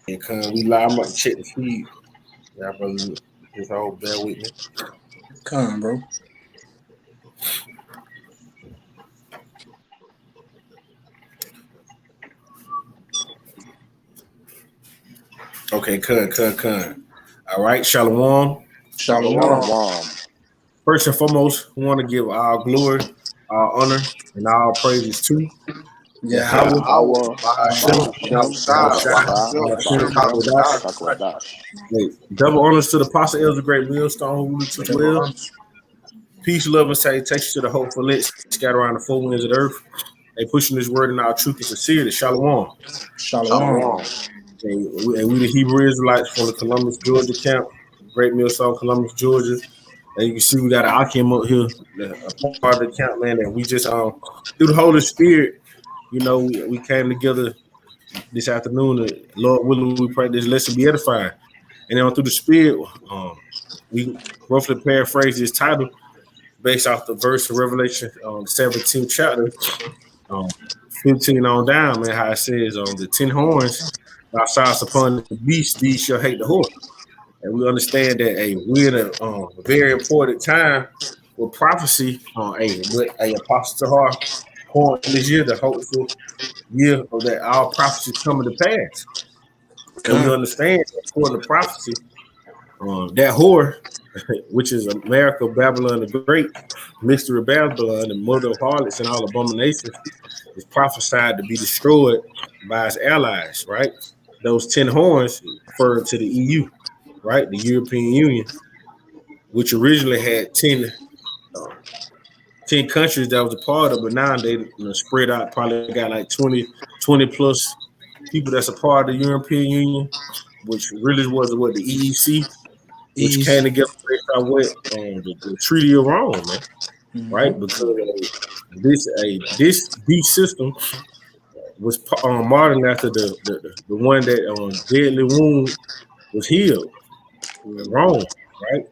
And we live. I'm about to check the feed. Y'all brothers just all bear with me. Come, bro. Okay, con. All right, Shalom. Shalom. Shalom. First and foremost, we want to give our glory, our honor, and our praises to Yeah, Yahweh, Yahweh, Bahashem, Bahashem, Yahushua, Yahushua, Bahashem, Bahashem, Hakodash. Hakwadash. Hey, double honors to the Apostle Elder Great Millstone who took double well. honors. Peace, love, and salutation to the hopeful lit scattered around the four winds of the earth. They pushing this word in our truth and sincerity. Shalom. Shalom. Shalom. We the Hebrew Israelites from the Columbus, Georgia camp, Great Millstone, Columbus, Georgia. And you can see we got an Akim up here, a part of the camp, man. And we just through the Holy Spirit, we came together this afternoon. Lord willing, we pray this lesson be edifying. And then through the Spirit, we roughly paraphrase this title based off the verse of Revelation, 17th chapter, um, 15 on down, man. How it says, the 10 horns thou sawest upon the beast, these shall hate the horse. And we understand that we're in a very important time with prophecy on with a apostle Tahar point this year, the hopeful year of that all prophecy coming to pass. And we Come. understand, according to prophecy, that whore, which is America, Babylon the Great, mystery of Babylon, and mother of harlots and all abominations, is prophesied to be destroyed by its allies, right? Those 10 horns refer to the EU, right? The European Union, which originally had 10 countries that was a part of, but now they spread out, probably got like 20 plus people that's a part of the European Union, which really was what the EEC, which came together based on what the Treaty of Rome, man, right? Because this beast system was modeled after the one that deadly wound was healed in Rome, right?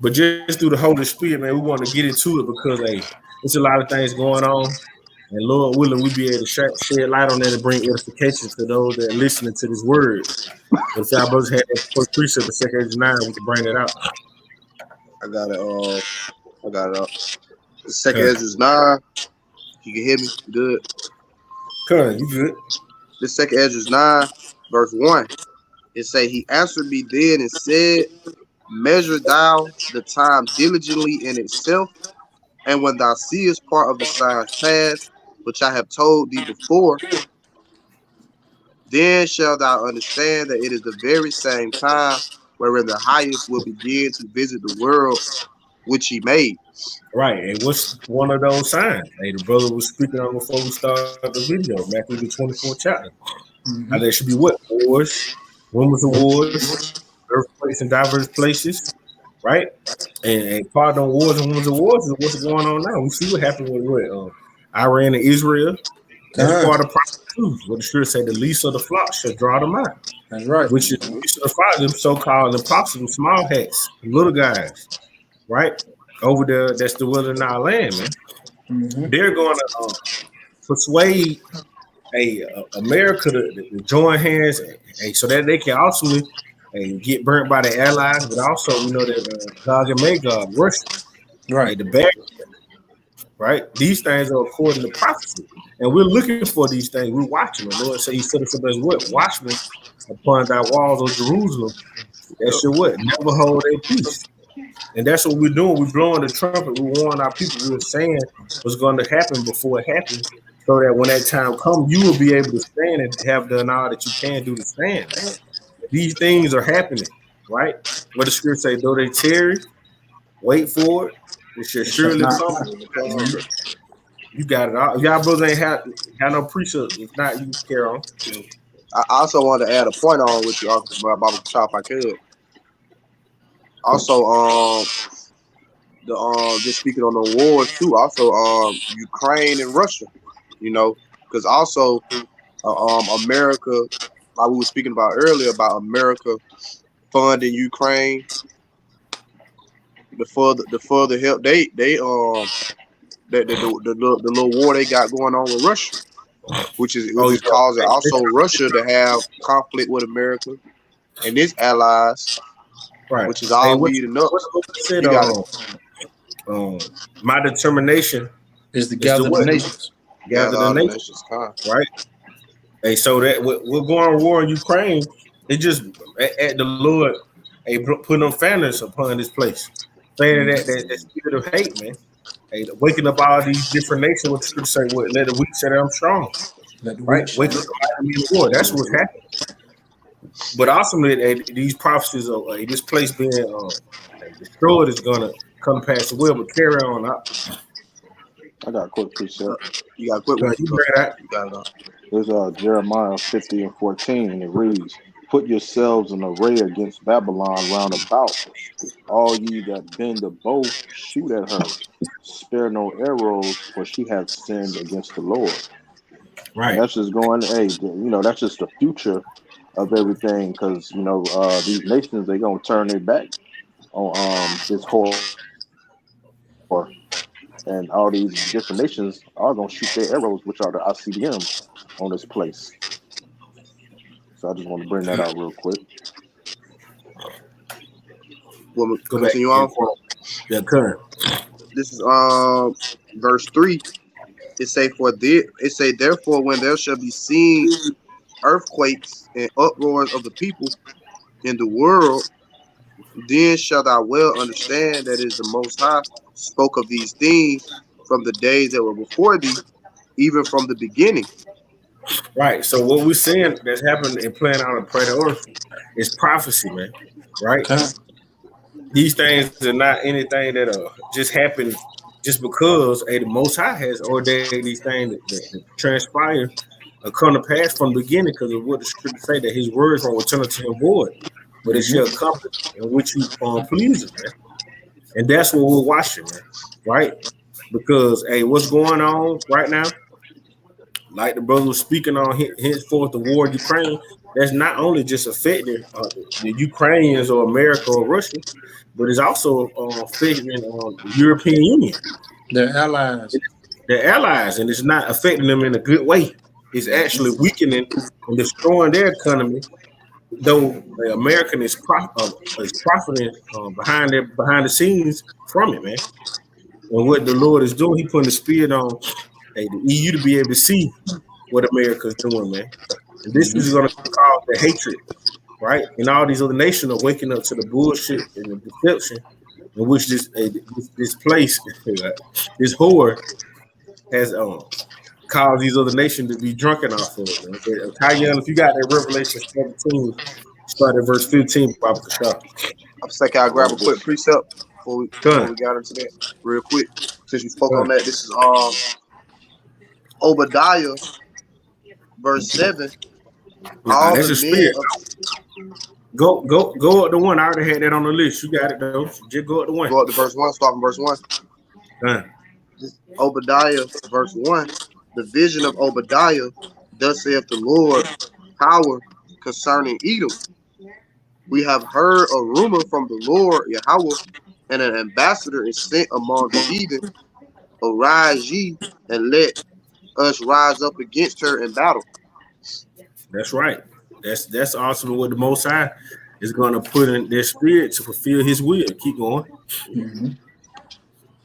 But just through the Holy Spirit, man, we want to get into it because there's a lot of things going on. And Lord willing, we be able to shed light on that and bring edification to those that are listening to this word. But if y'all brothers had that first precept of 2 9, we can bring it out. I got it. I got it up. The second Ezra's 9. You can hear me good. Cuz, you good? The second Ezra's 9, verse 1. It say, He answered me then and said, Measure thou the time diligently in itself, and when thou seest part of the signs past, which I have told thee before, then shalt thou understand that it is the very same time wherein the highest will begin to visit the world which he made. Right. And what's one of those signs? Hey, the brother was speaking on before we started the video, Matthew the 24th chapter. Now there should be what? Wars, rumors of wars, earthquakes in diverse places, right? And part of wars and rumors of wars is what's going on now. We see what happened with Iran and Israel. That's part of prophecy. What the scripture say, the least of the flock shall draw them out. That's right. Which is the least of the flock, them so-called apostles, small hats, little guys, right? Over there, that's the will in our land, man. They're going to persuade America to join hands, so that they can also get burnt by the allies, but also we know that Gog and Magog, Russia, right? The bad, right? These things are according to prophecy, and we're looking for these things. We're watching them. Lord say He set us up as what? Watchmen upon thy walls of Jerusalem. That should what? Never hold their peace. And that's what we're doing. We're blowing the trumpet. We warn our people. We're saying what's going to happen before it happens, so that when that time comes, you will be able to stand and have done all that you can do to stand. These things are happening, right? What the scripture say, though they tarry, wait for it. It shall surely come. You got it all. If y'all brothers ain't have no precepts, if not, you can carry on. I also want to add a point on what you talked about Baba Chop, if I could. Also, just speaking on the wars too. Also, Ukraine and Russia, because also, America, like we were speaking about earlier, about America funding Ukraine, the further help the little war they got going on with Russia. which Oh is causing also Russia to have conflict with America and its allies, right. which is Hey, all leading up. what you said? You got it. Um, my determination Is to is to gather the what? nations. Gather Gather the all the nation, nations, kind. right? Hey, so that we're going to war in Ukraine. It just at the Lord, hey, putting them fanners upon this place, fanning that spirit of hate, man. Hey, waking up all these different nations. What the scripture say? What let the weak say that I'm strong, Let the right? weak Waking shout. up the mighty men of war. That's what's happening. But ultimately, these prophecies of this place being destroyed is gonna come past the will. But carry on. I got a quick Uh, precept. you got to quit with You go. bring that. You got it. There's Jeremiah 50 and 14, and it reads, "Put yourselves in array against Babylon round about. All ye that bend the bow, shoot at her. Spare no arrows, for she hath sinned against the Lord." And Right. that's just going, hey, that's just the future of everything, because these nations, they gonna turn their back on this whore, and all these different nations are gonna shoot their arrows, which are the ICBMs, on this place. So I just want to bring that out real quick. We'll Go back continue and on. forth. The current. This is verse 3. It say therefore when there shall be seen earthquakes and uproars of the people in the world, then shall thou well understand that it is the Most High spoke of these things from the days that were before thee, even from the beginning. Right. So what we're seeing that's happening and playing out in planet Earth is prophecy, man. Right. Okay. These things are not anything that just happen just because the Most High has ordained these things that transpire come to pass from the beginning because of what the scripture say that His words won't return to Him void, but it shall Mm-hmm. accomplish in which He pleases, man. And that's what we're watching, man. Right? Because what's going on right now? Like the brother was speaking on henceforth the war in Ukraine, that's not only just affecting the Ukrainians or America or Russia, but it's also affecting the European Union, Their allies. their allies, and it's not affecting them in a good way. It's actually weakening and destroying their economy. Though the American is profiting behind the scenes from it, man. And what the Lord is doing, He putting the spirit on the EU to be able to see what America's doing, man. And this is Mm-hmm. going to cause the hatred, right? And all these other nations are waking up to the bullshit and the deception in which this place, this whore, has caused these other nations to be drunken off of, man. Tayyan, if you got that Revelation 17, start at verse 15, Baba Kashaf. I'm second. I'll grab a Right. quick This precept before Done, we got into that real quick. Since you spoke on done. that, this is Obadiah verse 7. Nah, All that's the your men spirit. of Go up the one. I already had that on the list. You got it though. Just go up the one. go up to verse 1, start from verse 1. Done. This Obadiah verse 1. The vision of Obadiah, thus saith the Lord, power concerning Edom. We have heard a rumor from the Lord Yahweh, and an ambassador is sent among the heathen. Arise ye, and let us rise up against her in battle. That's right. That's also what the Most High is going to put in their spirit to fulfill His will. Keep going. Mm-hmm.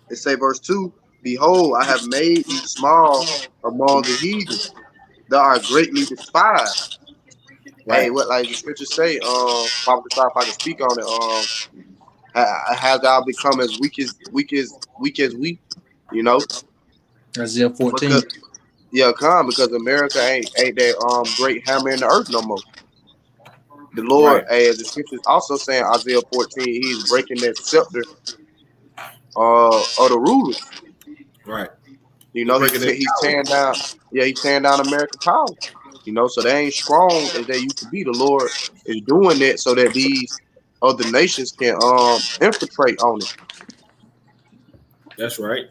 It say verse 2, behold, I have made thee small among the heathen. Thou art greatly despised. Hey, Right. what like the scriptures say, Papa Shah, if I can speak on it, have thou become as weak as we, you know? Isaiah 14. Because yeah, because America ain't that great hammer in the earth no more. The Lord, Right. as the scriptures also saying Isaiah 14, he's breaking that scepter of the rulers. Right. You He's know, breaking it he's down. tearing down, yeah, he's tearing down American power. You know, so they ain't strong as they used to be. The Lord is doing that so that these other nations can infiltrate on it. That's right.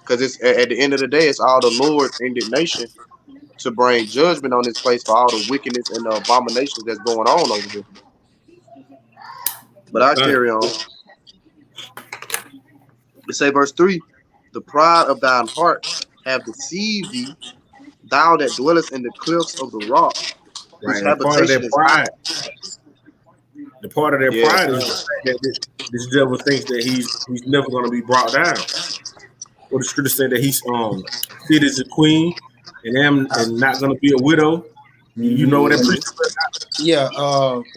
Because it's at the end of the day, it's all the Lord's indignation to bring judgment on this place for all the wickedness and the abominations that's going on over here. But I Okay. carry on. It say verse 3, the pride of thine heart have deceived thee. thou that dwellest in the cliffs of the rock, whose Right, and part of habitation that is high. pride, the part of their Yeah, pride is the fact that this devil thinks that he's never going to be brought down. Or the scripture said that he's fit as a queen and not going to be a widow. You know what that Mhm. precept? Yeah,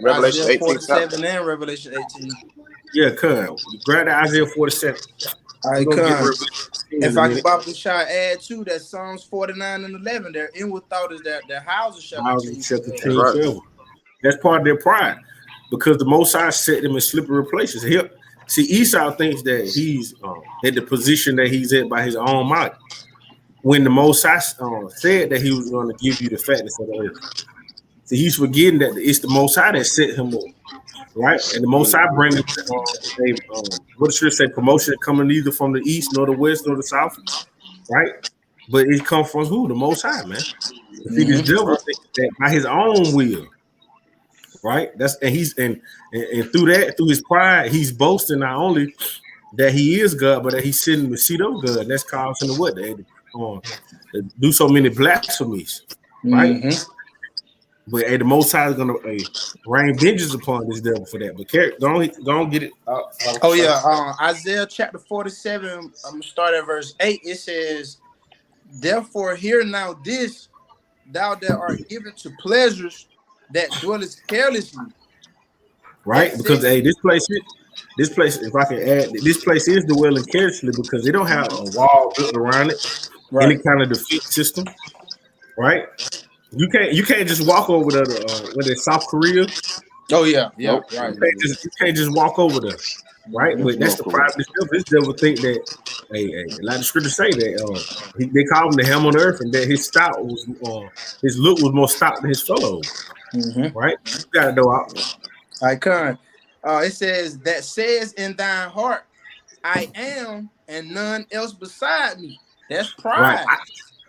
Revelation Isaiah 18 chapter. 47 and Revelation 18. Yeah, cuz. Grab the Isaiah 47. All We're right, gonna get come. Revelation 16 If in a I could minute. Bible shot add to that Psalms 49 and 11, their inward thought is that their houses shall continue Shall That's continue right. forever. That's part of their pride. Because the Most High set them in slippery places. See, Esau thinks that he's at the position that he's at by his own might. When the Most High said that he was going to give you the fatness of the earth. See, he's forgetting that it's the Most High that set him up, right? And the Most High bring him what should I say, promotion coming neither from the east, nor the west, nor the south, right? But it comes from who? The Most High, man. See, this devil thinks that by his own will, right? And through his pride, he's boasting not only that he is God, but that he's sitting in the seat of God. And that's causing the what? To do so many blasphemies, right? Mm-hmm. But the Most High is gonna rain vengeance upon this devil for that. But go on get it. Oh yeah, Isaiah chapter 47. I'm gonna start at verse 8. It says, "Therefore, hear now this, thou that art given to pleasures, that dwellest carelessly." Right, because this place, if I can add, this place is dwelling carelessly because they don't have a wall built around it, any kind of defense system, right? You can't just walk over there to whether it's South Korea. Oh yeah, Nope. right. You can't just walk over there, right? But that's the problem. This devil think that, like the scripture say that they call him the ham on the earth, and that his stout was his look was more stout than his fellows, right? You gotta know out. I can. It says that says in thine heart, I am, and none else beside me. That's pride. Right.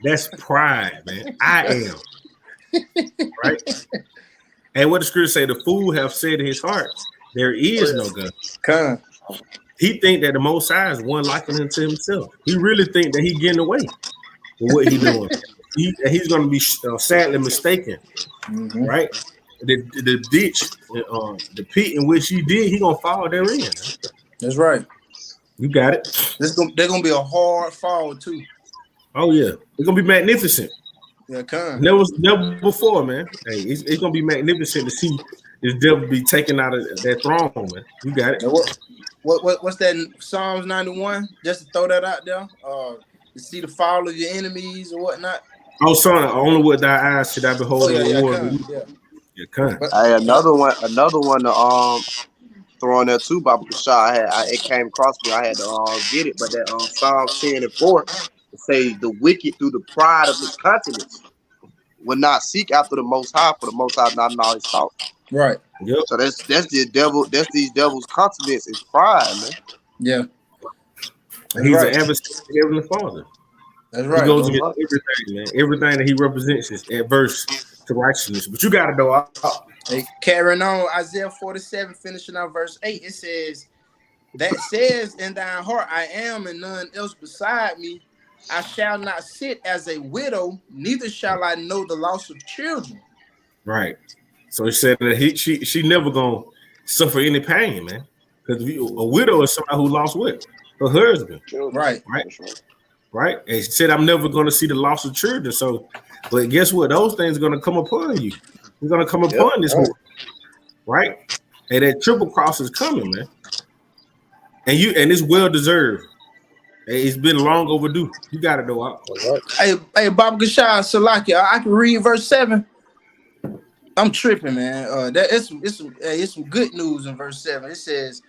That's pride, man. I am. Right. And what the scripture say, the fool have said in his heart, there is no God. Come. He think that the Most High is one liking unto himself. He really think that he getting away with what he doing. He's going to be sadly mistaken, right? The ditch, the pit in which he did, he gonna fall therein. That's right. You got it. They're gonna be a hard fall too. Oh yeah, it's gonna be magnificent. Yeah, come. Never before, man. Hey, it's gonna be magnificent to see this devil be taken out of that throne, man. You got it. What's that? Psalms 91. Just to throw that out there. To see the fall of your enemies or whatnot. Oh, son, only with thy eyes should I behold the reward. Yeah, come. Hey, another one to throw in there too, Baba Kashah. It came across me. I had to get it, but that Psalms 10 and 4 say the wicked through the pride of his countenance will not seek after the Most High, for the Most High not in all his thoughts. Right. Yep. So that's the devil. That's these devils' countenance is pride, man. Yeah. He's an adversary to Heavenly Father. That's right. He goes against everything, man. Everything that he represents is adverse to righteousness. But you gotta know. Hey, carrying on, Isaiah 47, finishing out verse 8, it says, that says in thine heart, I am, and none else beside me. I shall not sit as a widow, neither shall I know the loss of children. Right. So he said that she never gonna suffer any pain, man. Because a widow is somebody who lost what? Her husband. Right. Right. And he said, I'm never gonna see the loss of children. So, but guess what? Those things are gonna come upon you. They're gonna come upon this one. Right? And that triple cross is coming, man. And it's well deserved. It's been long overdue. You got it though. Hey, Bob Gashad, Salakia, I can read verse 7. I'm tripping, man. It's some good news in verse 7. It says,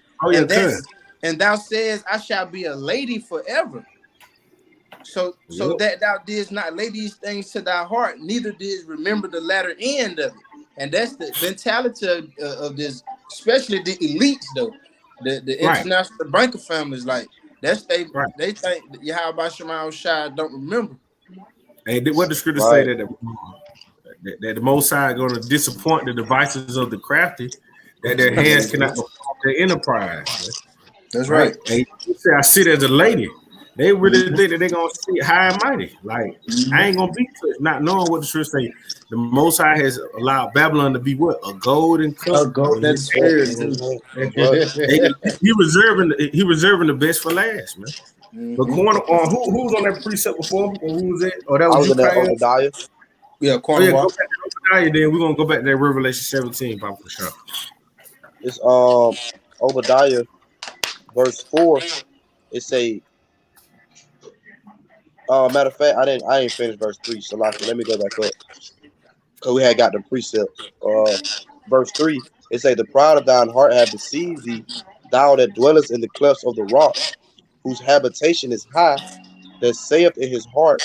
and thou sayest, I shall be a lady forever. So that thou didst not lay these things to thy heart, neither didst remember the latter end of it. And that's the mentality of this, especially the elites, though. The international banker families, like they think Yahweh Shemal Shai don't remember. Hey, what the scripture say that the Most High going to disappoint the devices of the crafty, that their hands cannot perform their enterprise. That's right. Hey, I sit as a lady. They really think that they're gonna see high and mighty. Like I ain't gonna be touched, not knowing what the scripture say. The Most High has allowed Babylon to be what a golden cup. Oh, go In that his hand. spirit. That's right. He reserving the best for last, man. The corner on who was on that precept before? Or who was it? Oh, that I was was you, in that Kyle? Obadiah. Yeah, Oh corner yeah, go walk. back to Obadiah. Then we're gonna go back to that Revelation 17, Papa, for sure. It's Obadiah verse 4. It say, matter of fact, I ain't finished verse 3. So like, let me go back up because we had got the precept. Verse 3. It say, the pride of thine heart have deceived thee, thou that dwellest in the clefts of the rock, whose habitation is high, that saith in his heart,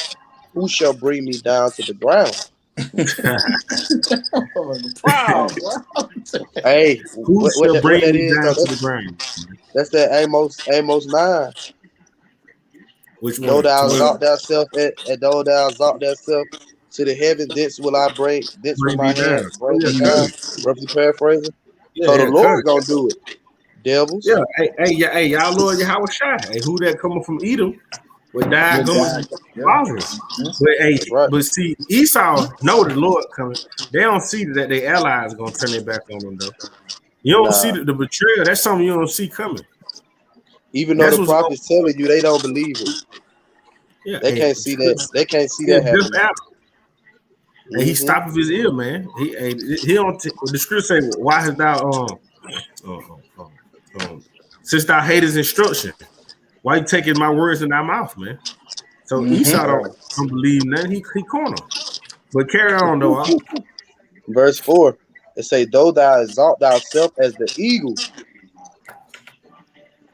who shall bring me down to the ground? Proud. Hey, Who what shall that what bring that me is down though? to the ground? That's that Amos 9. Which Though one? thou 12. exalt thyself and though thou exalt thyself to the heaven, thence will Bring my me hand down. Oh bring yeah, thee down. cut. Roughly paraphrasing. Yeah, So the yeah, cut. Lord gonna do it. Devils. Yeah, hey, y'all Lord Yahweh Shai. Hey, who that coming from Edom with Good diagonal God. Yeah. Lazarus. But hey, That's right. but see, Esau know the Lord coming. They don't see that their allies gonna turn their back on them though. You don't see Nah. the betrayal. That's something you don't see coming. Even though That's the what's going. prophets telling you, they don't believe it. Yeah, They hey, can't see that. They can't see yeah, that just happening. out. And he Hmm. stopped with his ear, man. He don't. The scripture say, "Why hast thou um, um, um, since thou hatest instruction, why you taking my words in thy mouth, man?" So Esau Right. don't believe nothing. He corner. But carry on though. Huh? Verse 4. It say, though thou exalt thyself as the eagle,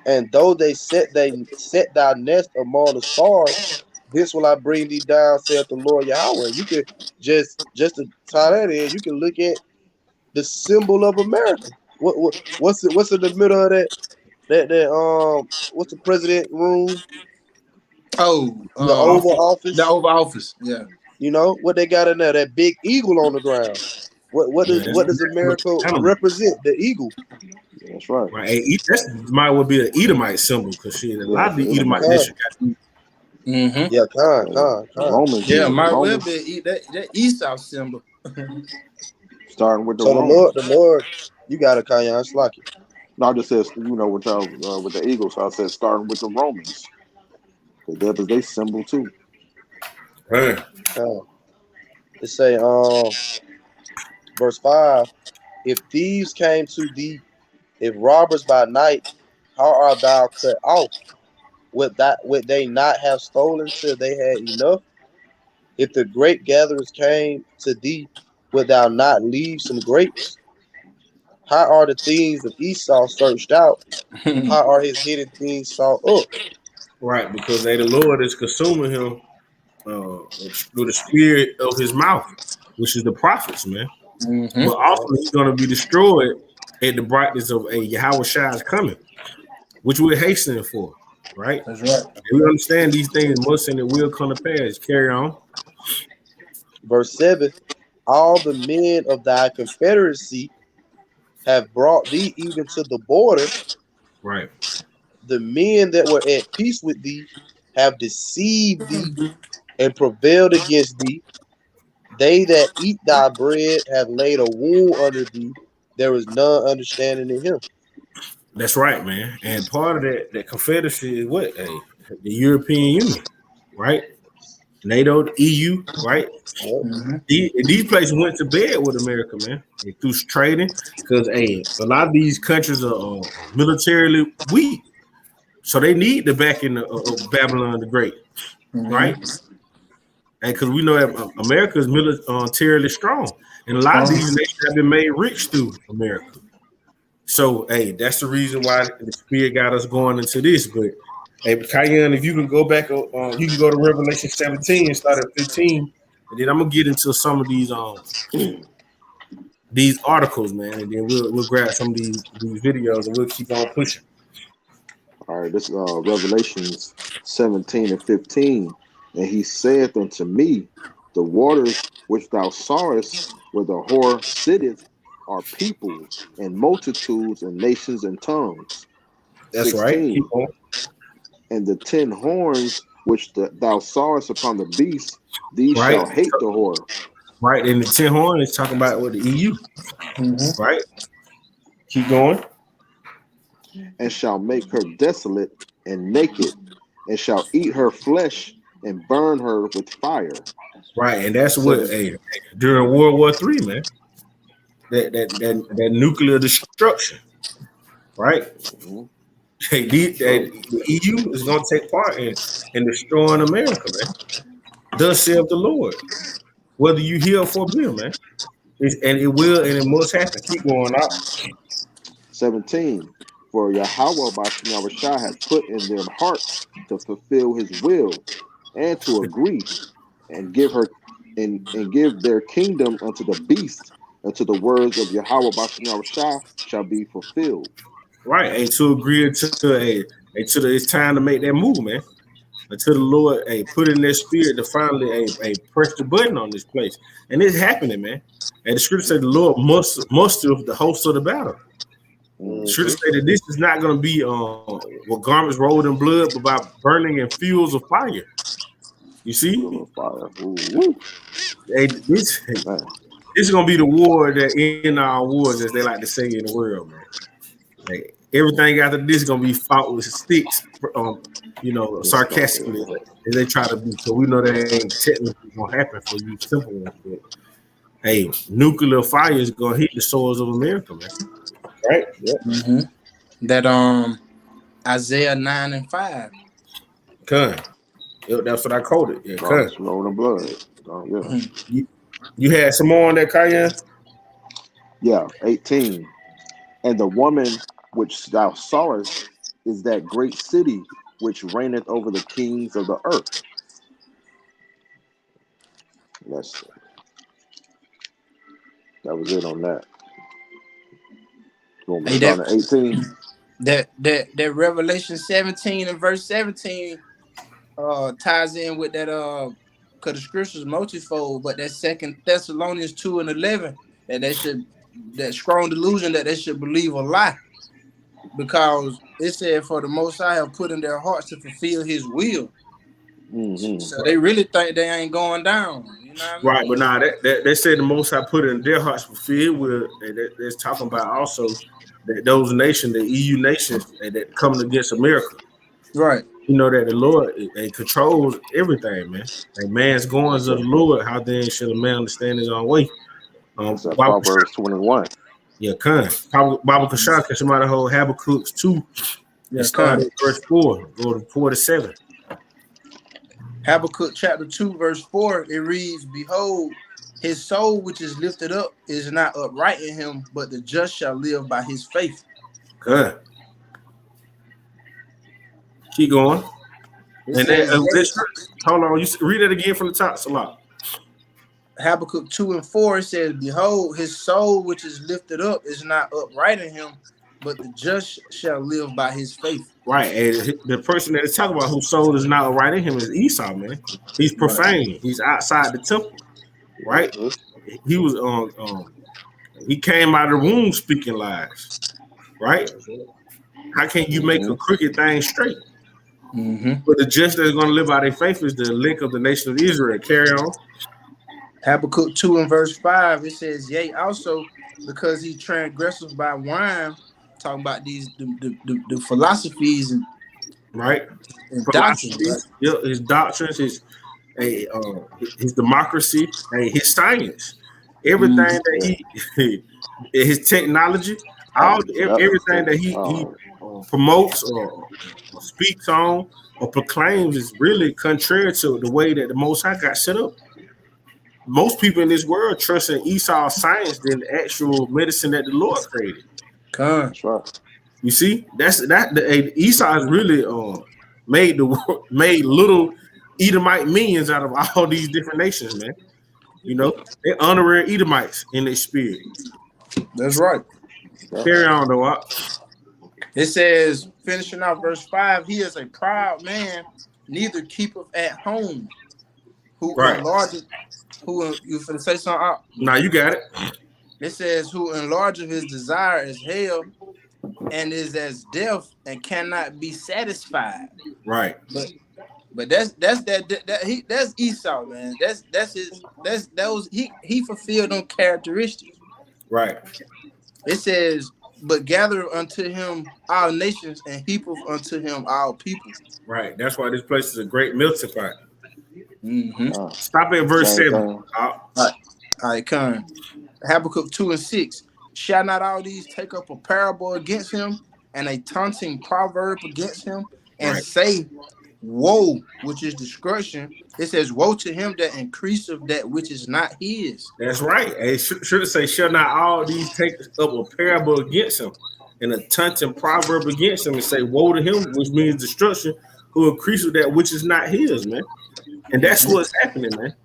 and though they set thy nest among the stars, this will I bring thee down, saith the Lord Yahweh. You could just to tie that in, you can look at the symbol of America. What's in the middle of that what's the president room? Oh, The Oval the Office. Oval Office. Yeah. You know what they got in there? That big eagle on the ground. Yeah, that's What does America animal. represent? The eagle. That's right. Right? Hey, that's might well be an Edomite symbol because shit, a Yeah, lot of it's the an Edomite Edomite. Con. nation got. Mm-hmm. Yeah, The con. Romans, Yeah, the might well Romans, be that Esau symbol. starting with the So Romans. the Lord, you got a Kanye. It's like it. No, I just says, with y'all with the Eagles. So I said starting with the Romans, because that was their symbol too. Right. Con. It say, verse 5, if thieves came to thee, if robbers by night, how art thou cut off? Would they not have stolen till they had enough? If the grape gatherers came to thee, would thou not leave some grapes? How are the things of Esau searched out? How are his hidden things sought up? Right, because the Lord is consuming him through the spirit of his mouth, which is the prophets, man. But Mm-hmm. also he's going to be destroyed at the brightness of a Yahweh Shai's coming, which we're hastening for, right? That's right. And we understand these things must and it will come to pass. Carry on. Verse 7, all the men of thy confederacy have brought thee even to the border. Right. The men that were at peace with thee have deceived thee and prevailed against thee. They that eat thy bread have laid a wound under thee. There is none understanding in him. That's right, man. And part of that confederacy is what? The European Union, right? NATO, the EU, right? Yep. Mm-hmm. These places went to bed with America, man. They through trading because a lot of these countries are militarily weak, so they need the backing of Babylon the Great, right? Mm-hmm. And because we know that America is militarily strong, and a lot of Strong. these nations have been made rich through America. So, hey, that's the reason why the Spirit got us going into this. But, hey, Cayenne, if you can go back, you can go to Revelation 17 and start at 15, and then I'm gonna get into some of these articles, man, and then we'll grab some of these videos and we'll keep on pushing. All right, this Revelations 17 and 15, and he saith unto me, the waters which thou sawest, where the whore sitteth, are peoples and multitudes and nations and tongues. That's right. Keep 16. on. And the 10 horns which thou sawest upon the beast, these right, shall hate the whore. right. And the 10 horn is talking about with the EU, right? Keep going. And shall make her desolate and naked, and shall eat her flesh and burn her with fire. Right, and that's what during World War III, man. That nuclear destruction, right? The EU is going to take part in destroying America, man. Thus saith the Lord. Whether you hear or forbid, man. And it will and it must happen. Keep going up. 17. For Yahweh Bashem Yahushua has put in their hearts to fulfill his will and to agree and give her and give their kingdom unto the beast until the words of Yahweh Bashem Yahushua shall be fulfilled. Right, and to agree to it's time to make that move, man. Until the Lord put in their spirit to finally press the button on this place. And it's happening, man. And the scripture said the Lord must muster the host of the battle. The scripture said that this is not going to be with garments rolled in blood, but by burning in fuels of fire. You see? This is going to be the war that in our wars, as they like to say in the world, man. Like, everything after this is gonna be fought with sticks, sarcastically as they try to be. So we know that ain't technically gonna happen for you simple ones. But hey, nuclear fire is gonna hit the soils of America, man. Right? Yeah. That Isaiah 9:5. That's what I quoted. Yeah, rolling blood. Yeah. You had some more on that, Cayenne? Yeah, 18. And the woman which thou sawest is that great city which reigneth over the kings of the earth. That was it on that. Going down to 18. That Revelation 17 and verse 17 ties in with that because the scriptures multifold, but that 2 Thessalonians 2 and 11 that strong delusion that they should believe a lie, because it said, for the Most High have put in their hearts to fulfill his will. So they really think they ain't going down. You know what I mean? Right, but nah, they said the Most High put in their hearts to fulfill will. They're talking about also that those nations, the EU nations that coming against America. Right. You know that the Lord controls everything, man. Like man's goings of the Lord, how then should a man understand his own way? Proverbs 21. Yeah, Bible Kashan, can somebody hold Habakkuk 2? Yeah, start at verse 4, go to 4 to 7. Habakkuk chapter 2, verse 4, it reads, behold, his soul which is lifted up is not upright in him, but the just shall live by his faith. Good. Keep going. And then hold on, you read it again from the top, Salah. Habakkuk 2 and 4 says, behold, his soul which is lifted up is not upright in him, but the just shall live by his faith. Right. And the person that is talking about whose soul is not upright in him is Esau, man. He's profane. He's outside the temple. Right? He was he came out of the womb speaking lies. Right? How can you make a crooked thing straight? But the just that's going to live by their faith is the link of the nation of Israel. Carry on. Habakkuk 2 and verse 5, it says, yea, also because he transgresseth by wine, talking about these the philosophies and right, and doctrines, right? Yeah, his doctrines, his democracy, his science, everything that he his technology, everything that he promotes or speaks on or proclaims is really contrary to the way that the Most High got set up. Most people in this world trust in Esau's science than the actual medicine that the Lord created. That's right. You see, Esau has really made little Edomite minions out of all these different nations, man. You know, they honorary Edomites in their spirit. That's right. Carry on, though. It says, finishing out verse 5, he is a proud man, neither keepeth at home, who enlargeth. Who you finna say something? Nah, you got it. It says, who enlargeth his desire as hell, and is as deaf and cannot be satisfied. Right. But that's Esau, man. He fulfilled them characteristics. Right. It says, but gather unto him all nations and heapeth unto him all people. Right. That's why this place is a great melting pot. Mm-hmm. Stop at verse 7. All right, come. Habakkuk 2 and 6. Shall not all these take up a parable against him and a taunting proverb against him and say, woe, which is destruction? It says, woe to him that increaseth that which is not his. That's right. It should say, shall not all these take up a parable against him and a taunting proverb against him and say, woe to him, which means destruction, who increases that which is not his, man. And that's what's happening, man.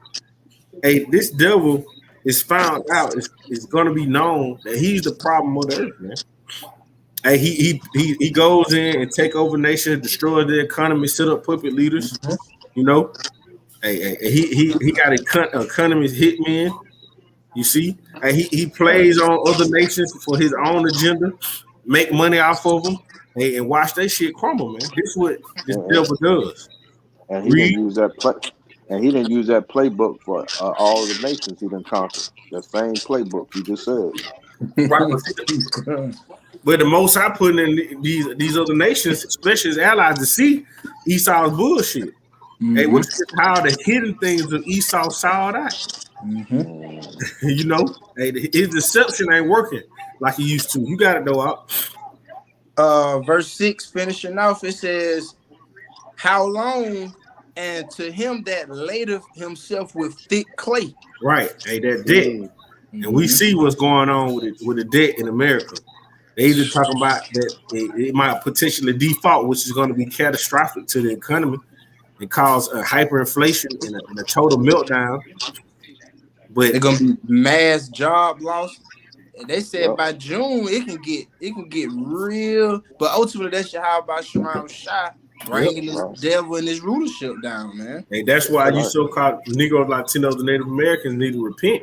Hey, this devil is found out. It's going to be known that he's the problem of the earth, man. Hey, he goes in and take over nations, destroy the economy, set up puppet leaders. You know, hey, he got economist hitmen. You see, hey, he plays on other nations for his own agenda, make money off of them, hey, and watch that shit crumble, man. This is what this devil does. And he didn't use that playbook for all the nations he done conquered. That same playbook you just said. Right. But the most I put in these other nations, especially his allies, to see Esau's bullshit. Hey, what's how the hidden things of Esau saw out? You know, hey, his deception ain't working like he used to. You got it though, out. Verse 6, finishing off, it says, how long? And to him that ladeth himself with thick clay. Right. Hey, that debt. And we see what's going on with the debt in America. They either talking about that it might potentially default, which is going to be catastrophic to the economy and cause a hyperinflation and a total meltdown. But they're gonna be mass job loss. And they said by June it can get real. But ultimately that's how about Sharon Shah bringing this devil and his rulership down, man. Hey, that's why you so-called Negroes, Latinos, and Native Americans need to repent.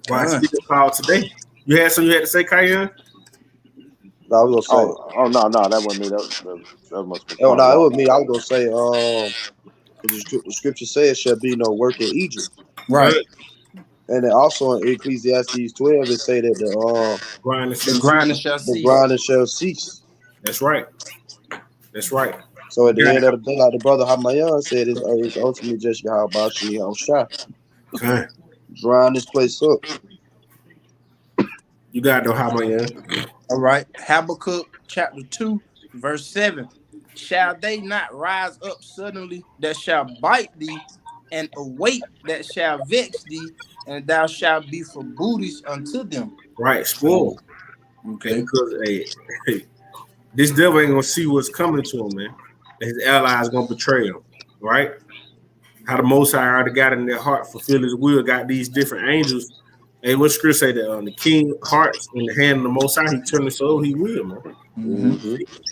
Why it's getting power today? You had something you had to say, Kyan? No, I was gonna say. No, that wasn't me. That must be. Oh no, it was me. I was gonna say. The scripture says, "Shall be no work in Egypt." Right. And then also in Ecclesiastes 12, it say that the grinding shall cease. That's right. That's right. So at the end of the day, like the brother Hamayan said, it's ultimately just how about Shah. Drying this place up. You got no Hamayan. All right. Habakkuk chapter 2, verse 7. Shall they not rise up suddenly that shall bite thee, and awake that shall vex thee, and thou shalt be for booties unto them? Right, spoiled. Okay. Because this devil ain't gonna see what's coming to him, man. His allies gonna betray him, right? How the Most High already got in their heart, fulfill his will, got these different angels. And what scripture say that the king hearts in the hand of the Most High, he turned his soul, he will, man.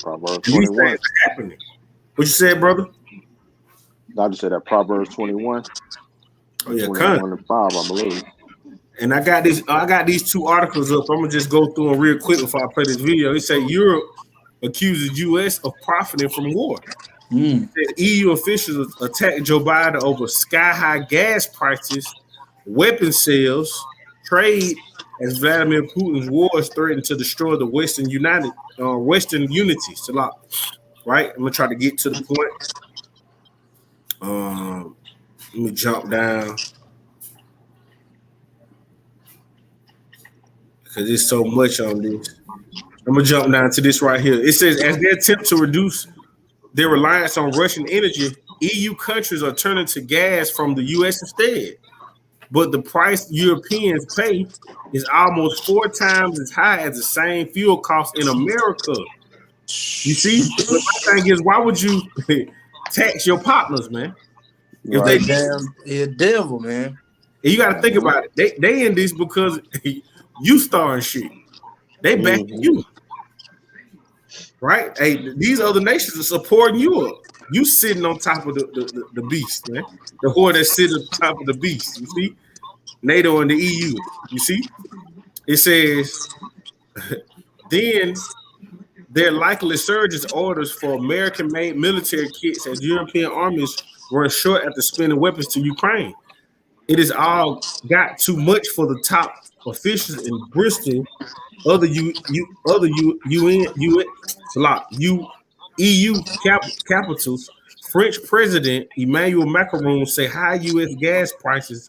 Proverbs 21. Happening. What you said, brother? I just said that Proverbs 21. Oh yeah, 21 and 5, I believe. And I got these two articles up. I'm gonna just go through them real quick before I play this video. It say Europe accuses U.S. of profiting from war. EU officials attacked Joe Biden over sky-high gas prices, weapon sales, trade, as Vladimir Putin's wars threaten to destroy the Western unity. Salah. Right? I'm gonna try to get to the point. Let me jump down because there's so much on this. I'm gonna jump down to this right here. It says, as they attempt to reduce their reliance on Russian energy, EU countries are turning to gas from the U.S. instead. But the price Europeans pay is almost 4 times as high as the same fuel cost in America. You see, the thing is, why would you tax your partners, man? If they damn a devil, man. And you got to think about it. They in this because you starring shit. They back you, right? Hey, these other nations are supporting you up. You sitting on top of the beast, man. The whore that's sitting on top of the beast. You see, NATO and the EU. You see, it says then there likely surges orders for American-made military kits as European armies run short after spending weapons to Ukraine. It is all got too much for the top officials in Bristol. EU capitals. French President Emmanuel Macron say high U.S. gas prices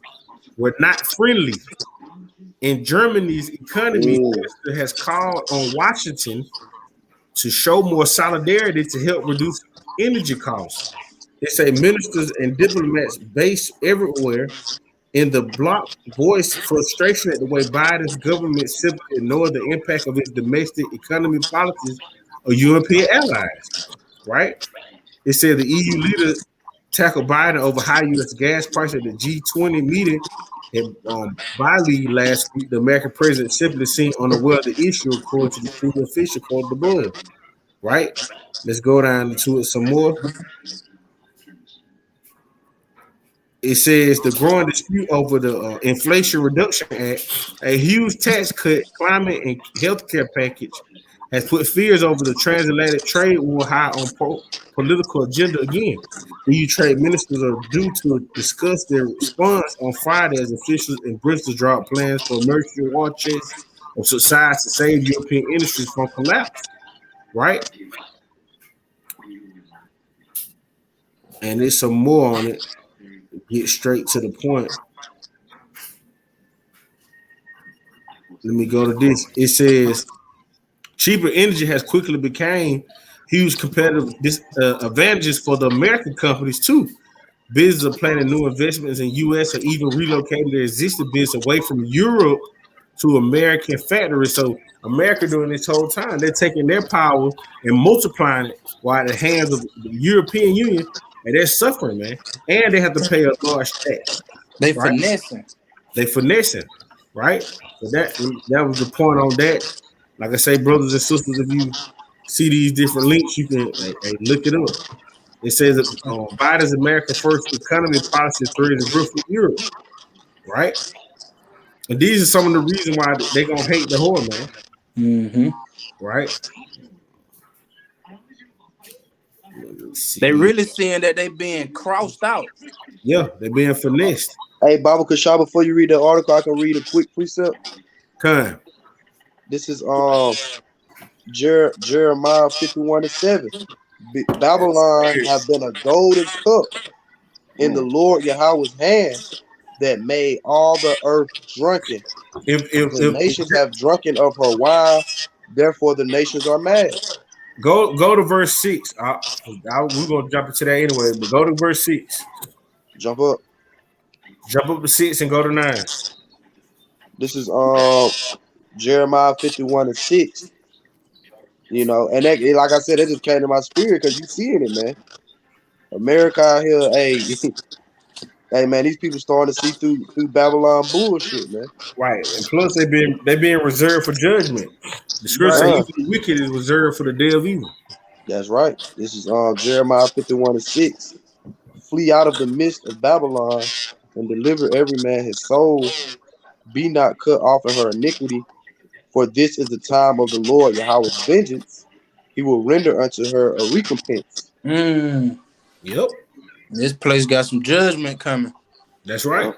were not friendly. And Germany's economy minister has called on Washington to show more solidarity to help reduce energy costs. They say ministers and diplomats based everywhere in the bloc voiced frustration at the way Biden's government simply ignored the impact of its domestic economy policies of European allies. Right? It said the EU leader tackled Biden over high U.S. gas prices at the G20 meeting in Bali last week. The American president simply seemed unaware of the issue, according to the senior official called the Bloom. Right? Let's go down to it some more. It says the growing dispute over the Inflation Reduction Act, a huge tax cut, climate, and healthcare package, has put fears over the transatlantic trade war high on political agenda again. EU trade ministers are due to discuss their response on Friday as officials in Bristol draw up plans for emergency war chests of size to save European industries from collapse. Right? And there's some more on it. Get straight to the point. Let me go to this. It says cheaper energy has quickly become huge competitive advantages for the American companies too. Businesses are planning new investments in U.S. or even relocating their existing business away from Europe to American factories. So America during this whole time, they're taking their power and multiplying it while at the hands of the European Union, and they're suffering, man. And they have to pay a large tax. They finessing. They finessing, right? So that was the point on that. Like I say, brothers and sisters, if you see these different links, you can look it up. It says that Biden's America First economy policy threatens growth in Europe, right? And these are some of the reasons why they're going to hate the whore, man. Mm-hmm. Right? They really seeing that they being crossed out. Yeah, they're being finessed. Hey, Baba Kasha, before you read the article, I can read a quick precept. Come. This is Jeremiah 51:7. Babylon have been a golden cup in the Lord Yahweh's hand that made all the earth drunken. If the nations have drunken of her wine, therefore the nations are mad. Go to verse 6. We're gonna jump into that anyway, but go to verse 6. Jump up to 6 and go to 9. This is Jeremiah 51:6. You know, and that, like I said, it just came to my spirit because you seeing it, man. America out here, hey man, these people starting to see through Babylon bullshit, man. Right, and plus they being reserved for judgment. The scripture says the wicked is reserved for the day of evil. That's right. This is Jeremiah 51:6. Flee out of the midst of Babylon and deliver every man his soul. Be not cut off in her iniquity, for this is the time of the Lord Yahweh's vengeance. He will render unto her a recompense. Yep. This place got some judgment coming. That's right.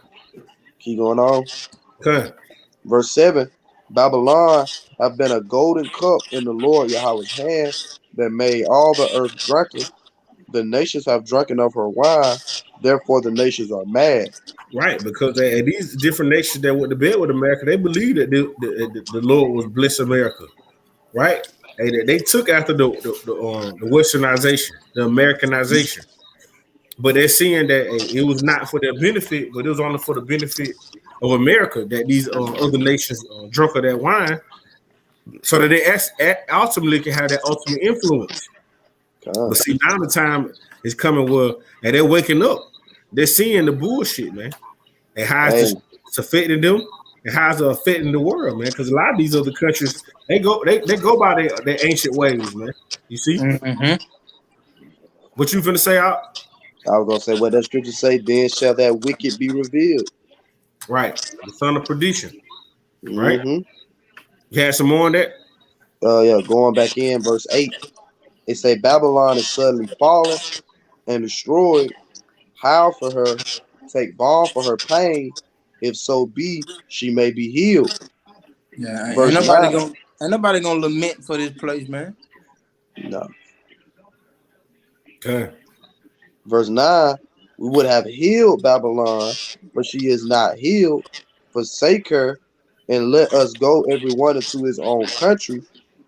Keep going on. Okay. Verse 7. Babylon have been a golden cup in the Lord Yahweh's hand that made all the earth drunken. The nations have drunken of her wine, therefore the nations are mad. Right, because these different nations that went to bed with America, they believe that the Lord was bless America, right? They took after the westernization, the Americanization, but they're seeing that it was not for their benefit, but it was only for the benefit of America that these other nations drunk of that wine, so that they ultimately can have that ultimate influence. But see, now the time is coming where they're waking up. They're seeing the bullshit, man, and how it's affecting them, and how it's affecting the world, man. Because a lot of these other countries, they go by their ancient ways, man. You see? Mm-hmm. What you finna say, out? I was gonna say what that scripture say. Then shall that wicked be revealed. Right, the son of perdition. Right. Mm-hmm. You had some more on that? going back in verse 8, it say Babylon is suddenly fallen and destroyed. Howl for her, take balm for her pain, if so be she may be healed. Yeah, Verse 9. ain't nobody gonna lament for this place, man. No. Okay. Verse 9, we would have healed Babylon, but she is not healed. Forsake her, and let us go every one into his own country,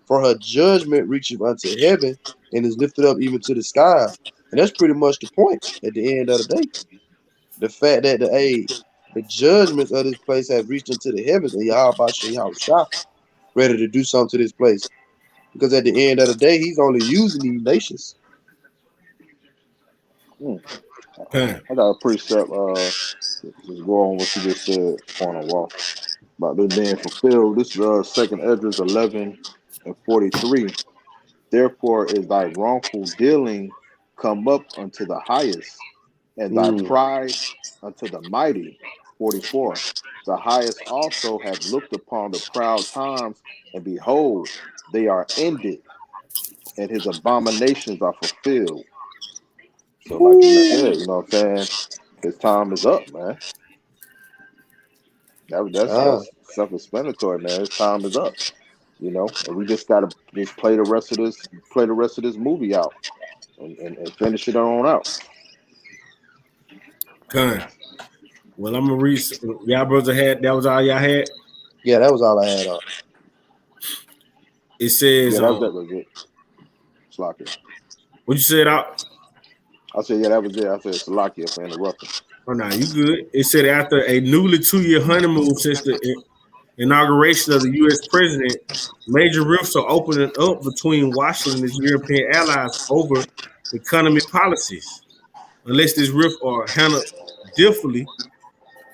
for her judgment reacheth unto heaven, and is lifted up even to the skies. And that's pretty much the point at the end of the day. The fact that the judgments of this place have reached into the heavens, and Yahweh Shah ready to do something to this place. Because at the end of the day, he's only using these nations. Okay. I got a precept. Just go on what you just said, point on wall about this being fulfilled. This is Second Esdras 11:43. Therefore is thy wrongful dealing come up unto the highest, and thy Mm. pride unto the mighty. 44. The highest also have looked upon the proud times, and behold, they are ended, and his abominations are fulfilled. So, like you said, you know what I'm saying? His time is up, man. Ah, That's self-explanatory, man. His time is up, you know, and we just gotta just play the rest of this movie out, and finish it on out. Okay. Well, I'm gonna read. Y'all brother had that was all y'all had. yeah, that was all I had on. It says, Yeah, that was it. Slakia. what you said out. I said, yeah, that was it. I said Salakia for interrupting. Oh no, you good. It said after a newly 2-year honeymoon since the inauguration of the U.S. president, major rifts are opening up between Washington and its European allies over economic policies. Unless these rifts are handled differently,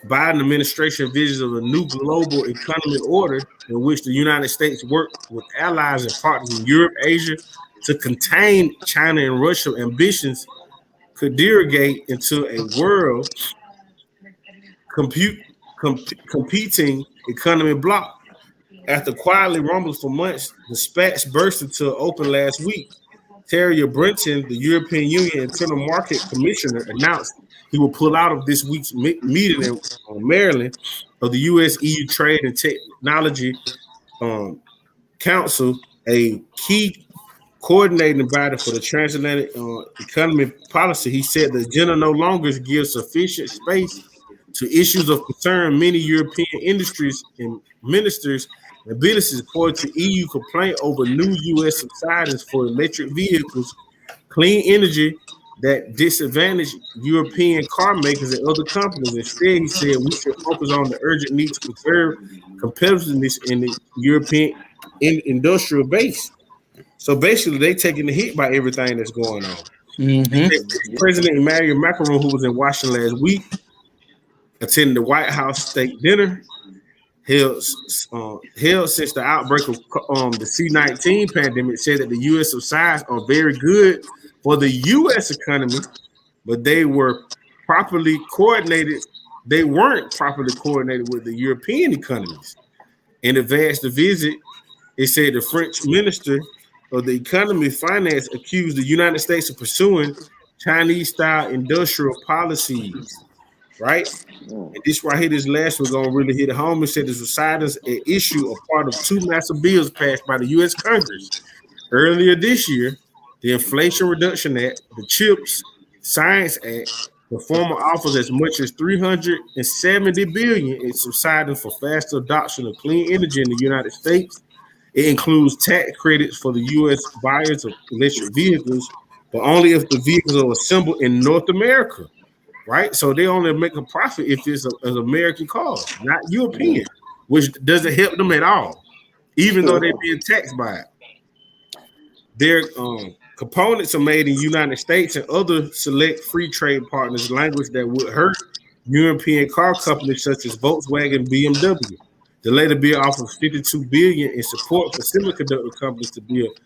Biden administration visions of a new global economic order in which the United States work with allies and partners in Europe, Asia to contain China and Russia ambitions could derogate into a world compute, competing economy bloc. After quietly rumbling for months, the spats burst into open last week. Terry Brenton, the European Union Internal Market Commissioner, announced he will pull out of this week's meeting in Maryland of the U.S. EU Trade and Technology um, Council, a key coordinating body for the transatlantic economy policy. He said the agenda no longer gives sufficient space to issues of concern many European industries and ministers and businesses, according to EU complaint over new U.S. subsidies for electric vehicles, clean energy that disadvantage European car makers and other companies. Instead, he said we should focus on the urgent need to preserve competitiveness in the European industrial base. So basically, they taking the hit by everything that's going on. President Emmanuel Macron, who was in Washington last week, attending the White House state dinner held since the outbreak of the C-19 pandemic, said that the U.S. subsidies are very good for the U.S. economy, but they were properly coordinated. They weren't properly coordinated with the European economies. In advance the visit, it said the French minister of the economy finance accused the United States of pursuing Chinese-style industrial policies, right? And this right here, this last we're gonna really hit it home. It said this was cited as an issue, a part of two massive bills passed by the U.S. Congress earlier this year: the Inflation Reduction Act, the CHIPS Science Act. The former offers as much as $370 billion in subsidies for faster adoption of clean energy in the United States. It includes tax credits for the U.S. buyers of electric vehicles, but only if the vehicles are assembled in North America, right? So they only make a profit if it's an American car, not European, which doesn't help them at all, even though they're being taxed by it. Their components are made in the United States and other select free trade partners, language that would hurt European car companies such as Volkswagen and BMW. The later bill offers $52 billion in support for semiconductor companies to build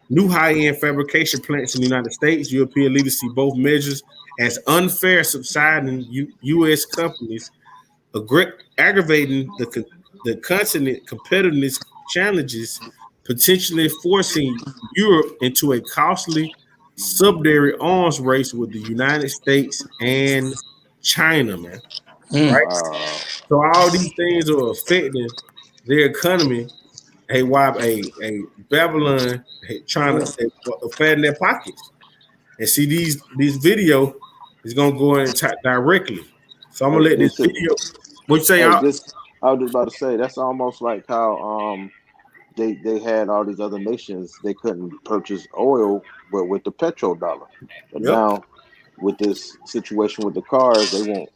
new high-end fabrication plants in the United States. European leaders see both measures as unfair, subsiding U.S. companies, aggravating the continent competitiveness challenges, potentially forcing Europe into a costly subsidiary arms race with the United States and China, man. Mm. Right? Wow. So all these things are affecting their economy. Hey, why a Babylon trying to fatten their pockets. And see these video is gonna go in and attack directly. So I'm gonna let this It's a, video. What you say, hey, y'all? this I was just about to say that's almost like how they had all these other nations they couldn't purchase oil but with the petrodollar. But Yep. now with this situation with the cars, they want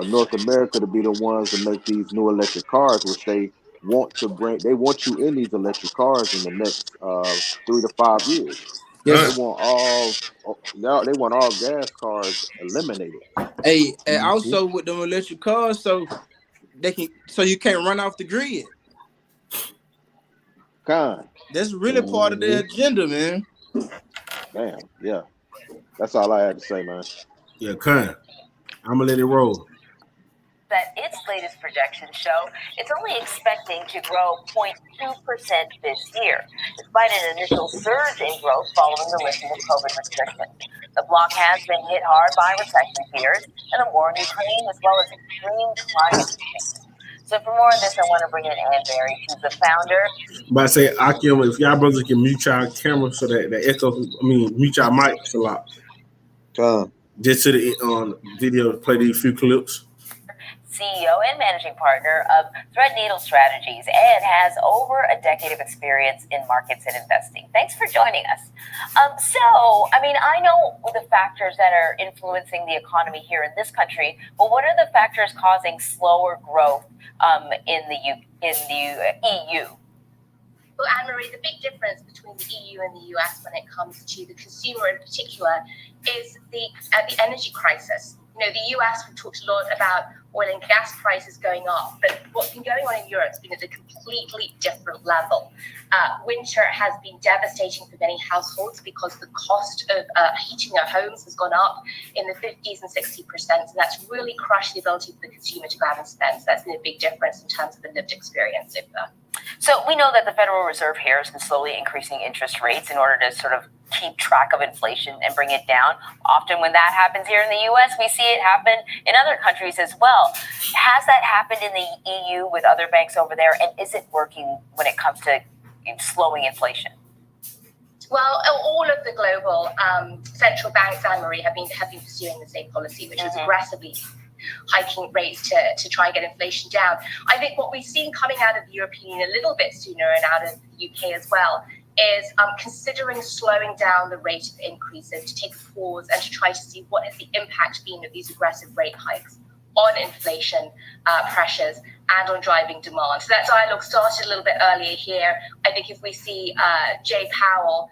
North America to be the ones to make these new electric cars, which they want to bring. They want you in these electric cars in the next 3 to 5 years. Yes. They want all now they want all gas cars eliminated. Hey, and Mhm. also with them electric cars, so you can't run off the grid. Con, That's really part of their Mhm. agenda, man. damn, yeah. That's all I had to say, man. Yeah, kind. I'm gonna let it roll. That its latest projections show it's only expecting to grow 0.2% this year, despite an initial surge in growth following the lifting of COVID restrictions. The bloc has been hit hard by recession fears and the war in Ukraine, as well as extreme climate change. So for more on this, I want to bring in Ann Berry. She's the founder. But I say, Akim, if y'all brothers can mute y'all camera so that the echo, mute y'all mics a lot. Just to the video, play these few clips. CEO and managing partner of Threadneedle Strategies, and has over a decade of experience in markets and investing. Thanks for joining us. I know the factors that are influencing the economy here in this country, but what are the factors causing slower growth in the EU? Well, Anne-Marie, the big difference between the EU and the US when it comes to the consumer in particular is the energy crisis. You know, the US, we talked a lot about oil and gas prices going up, but what's been going on in Europe has been at a completely different level. Winter has been devastating for many households because the cost of heating their homes has gone up in the 50s and 60%, and that's really crushed the ability for the consumer to go out and spend. So that's been a big difference in terms of the lived experience over there. So we know that the Federal Reserve here has been slowly increasing interest rates in order to sort of keep track of inflation and bring it down. Often when that happens here in the US, we see it happen in other countries as well. Has that happened in the EU with other banks over there? And is it working when it comes to slowing inflation? Well, all of the global central banks, Anne-Marie, have been pursuing the same policy, which was aggressively hiking rates to try and get inflation down. I think what we've seen coming out of the European Union a little bit sooner and out of the UK as well is considering slowing down the rate of increases, to take a pause and to try to see what has the impact been of these aggressive rate hikes on inflation pressures and on driving demand. So that dialogue started a little bit earlier here. I think if we see Jay Powell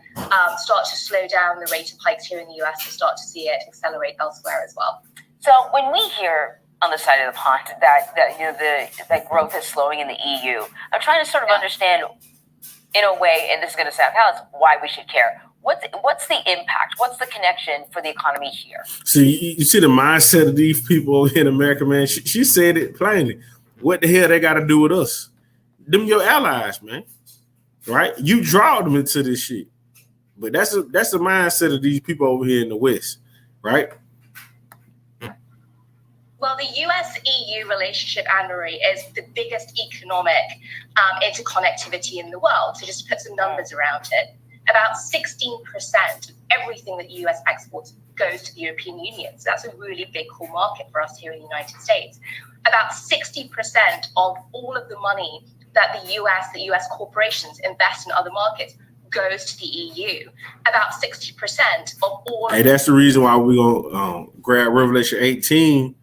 start to slow down the rate of hikes here in the US, we'll start to see it accelerate elsewhere as well. So when we hear on the side of the pond that growth is slowing in the EU, I'm trying to sort of understand in a way, and this is going to sound callous, why we should care. What's the impact? What's the connection for the economy here? See, you see the mindset of these people in America, man. She said it plainly. What the hell they got to do with us? Them your allies, man. Right? You draw them into this shit. But that's the mindset of these people over here in the West, right? Well, the US-EU relationship, Anne-Marie, is the biggest economic interconnectivity in the world. So just to put some numbers around it, about 16% of everything that the US exports goes to the European Union. So that's a really big core market for us here in the United States. About 60% of all of the money that the US corporations invest in other markets goes to the EU. About 60% of all. Hey, that's the reason why we're going to grab Revelation 18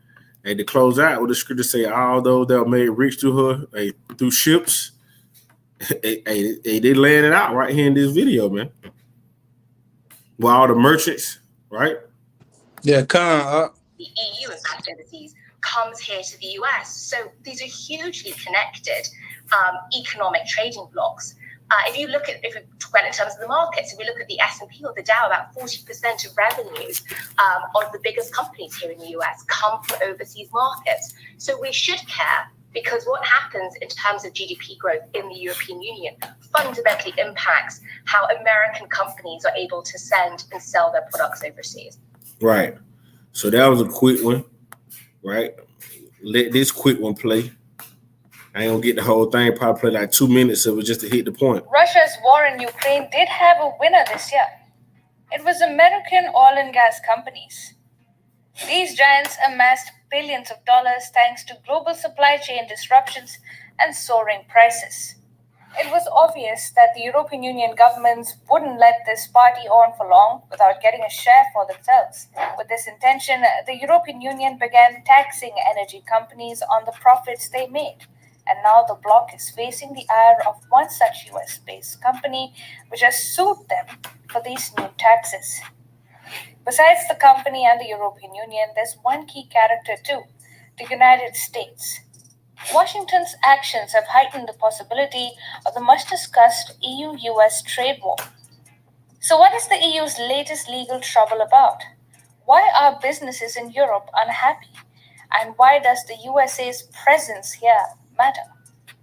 and to close out with the scripture say, although they were made rich through her, through ships, they laying it out right here in this video, man. With all the merchants, right? Yeah, the EU impact overseas comes here to the US. So these are hugely connected economic trading blocks. If we talk about in terms of the markets, if we look at the S&P or the Dow, about 40% of revenues of the biggest companies here in the US come from overseas markets. So we should care Because what happens in terms of GDP growth in the European Union fundamentally impacts how American companies are able to send and sell their products overseas. Right. So that was a quick one, right? Let this quick one play. I ain't gonna get the whole thing, probably play like 2 minutes of it just to hit the point. Russia's war in Ukraine did have a winner this year. It was American oil and gas companies. These giants amassed billions of dollars thanks to global supply chain disruptions and soaring prices. It was obvious that the European Union governments wouldn't let this party on for long without getting a share for themselves. With this intention, the European Union began taxing energy companies on the profits they made. And now the bloc is facing the ire of one such US-based company which has sued them for these new taxes. Besides the company and the European Union, there's one key character too, the United States. Washington's actions have heightened the possibility of the much-discussed EU-US trade war. So what is the EU's latest legal trouble about? Why are businesses in Europe unhappy? And why does the USA's presence here matter?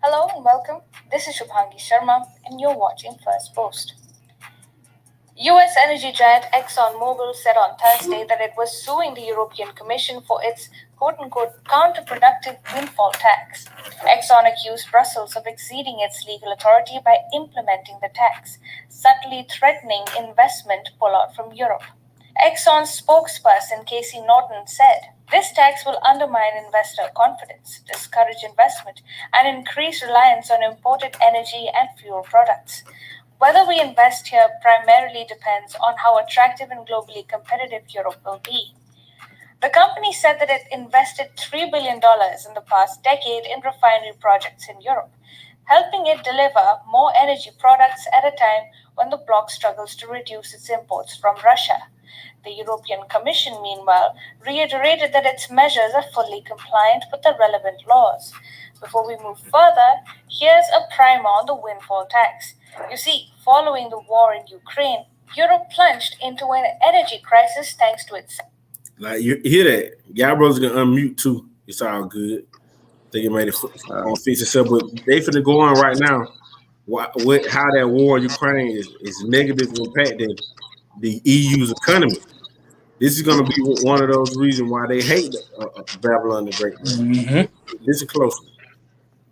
Hello and welcome. This is Shubhangi Sharma and you're watching First Post. US energy giant ExxonMobil said on Thursday that it was suing the European Commission for its quote-unquote counterproductive windfall tax. Exxon accused Brussels of exceeding its legal authority by implementing the tax, subtly threatening investment pullout from Europe. Exxon's spokesperson Casey Norton said, "This tax will undermine investor confidence, discourage investment, and increase reliance on imported energy and fuel products. Whether we invest here primarily depends on how attractive and globally competitive Europe will be." The company said that it invested $3 billion in the past decade in refinery projects in Europe, helping it deliver more energy products at a time when the bloc struggles to reduce its imports from Russia. The European Commission, meanwhile, reiterated that its measures are fully compliant with the relevant laws. Before we move further, here's a primer on the windfall tax. You see, following the war in Ukraine, Europe plunged into an energy crisis thanks to its... Like, you hear that? Y'all brothers can unmute too. It's all good. I think it made it on fix itself, but they finna go on right now. How that war in Ukraine is negatively impacting the EU's economy. This is going to be one of those reasons why they hate Babylon the Great. Mm-hmm. This is close.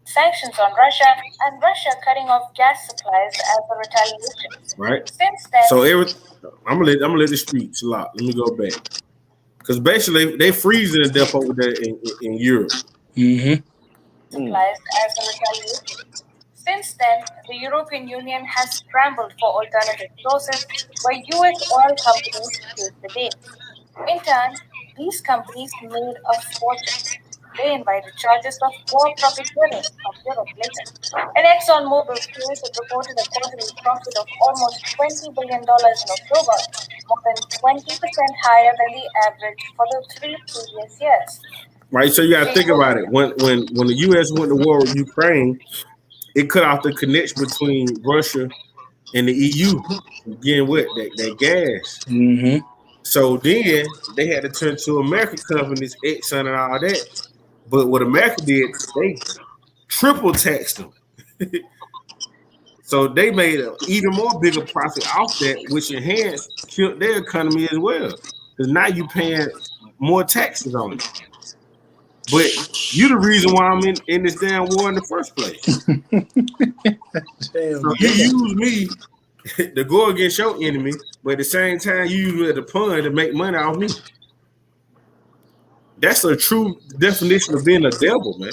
Sanctions on Russia and Russia cutting off gas supplies as a retaliation. Right. Since then, so I'm gonna let this speak. Let me go back because basically they freezing to death over there in Europe. Mm-hmm. Supplies as a retaliation. Since then, the European Union has scrambled for alternative sources where US oil companies take the day. In turn, these companies made a fortune. They invited charges of war profiteering from Europe later. In ExxonMobil's case, it reported a quarterly profit of almost $20 billion in October, more than 20% higher than the average for the 3 previous years. Right, so you got to think about it. When the U.S. went to war with Ukraine, it cut off the connection between Russia and the EU. Again, what that gas. Mm-hmm. So then they had to turn to American companies, Exxon and all that. But what America did, they triple taxed them. So they made an even more bigger profit off that, which killed their economy as well. Because now you're paying more taxes on it. But you're the reason why I'm in this damn war in the first place. So you use me to go against your enemy, but at the same time, you use me as a pawn to make money off me. That's a true definition of being a devil, man.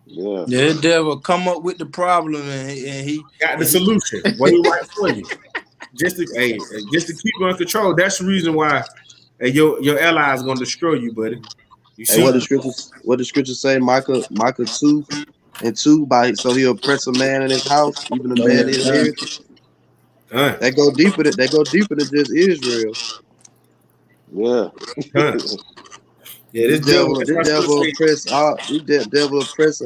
Yeah, the devil come up with the problem and he got the solution. Wait right for you. Just to keep you in control. That's the reason why your ally is gonna destroy you, buddy. You see what the scriptures say, Micah 2:2, so he'll oppress a man in his house, even a man in his heritage. They go deeper than just Israel. Yeah. Yeah, this devil oppress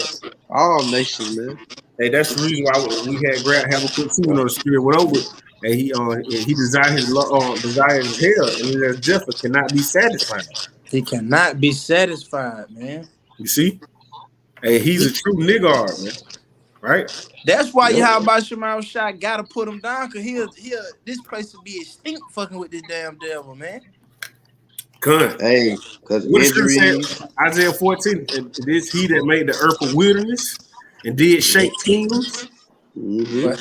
all nations, man. Hey, that's the reason why we had Habakkuk 2 on the spirit went over, and he desired his hell, and his death cannot be satisfied. He cannot be satisfied, man. You see? Hey, he's a true nigga, man. Right? That's why Yahweh Shemar Shah gotta put him down, cause he'll this place will be extinct fucking with this damn devil, man. Good. Hey, because What the scripture injuries. said, Isaiah 14, it is he that made the earth a wilderness and did shake kingdoms. Yeah,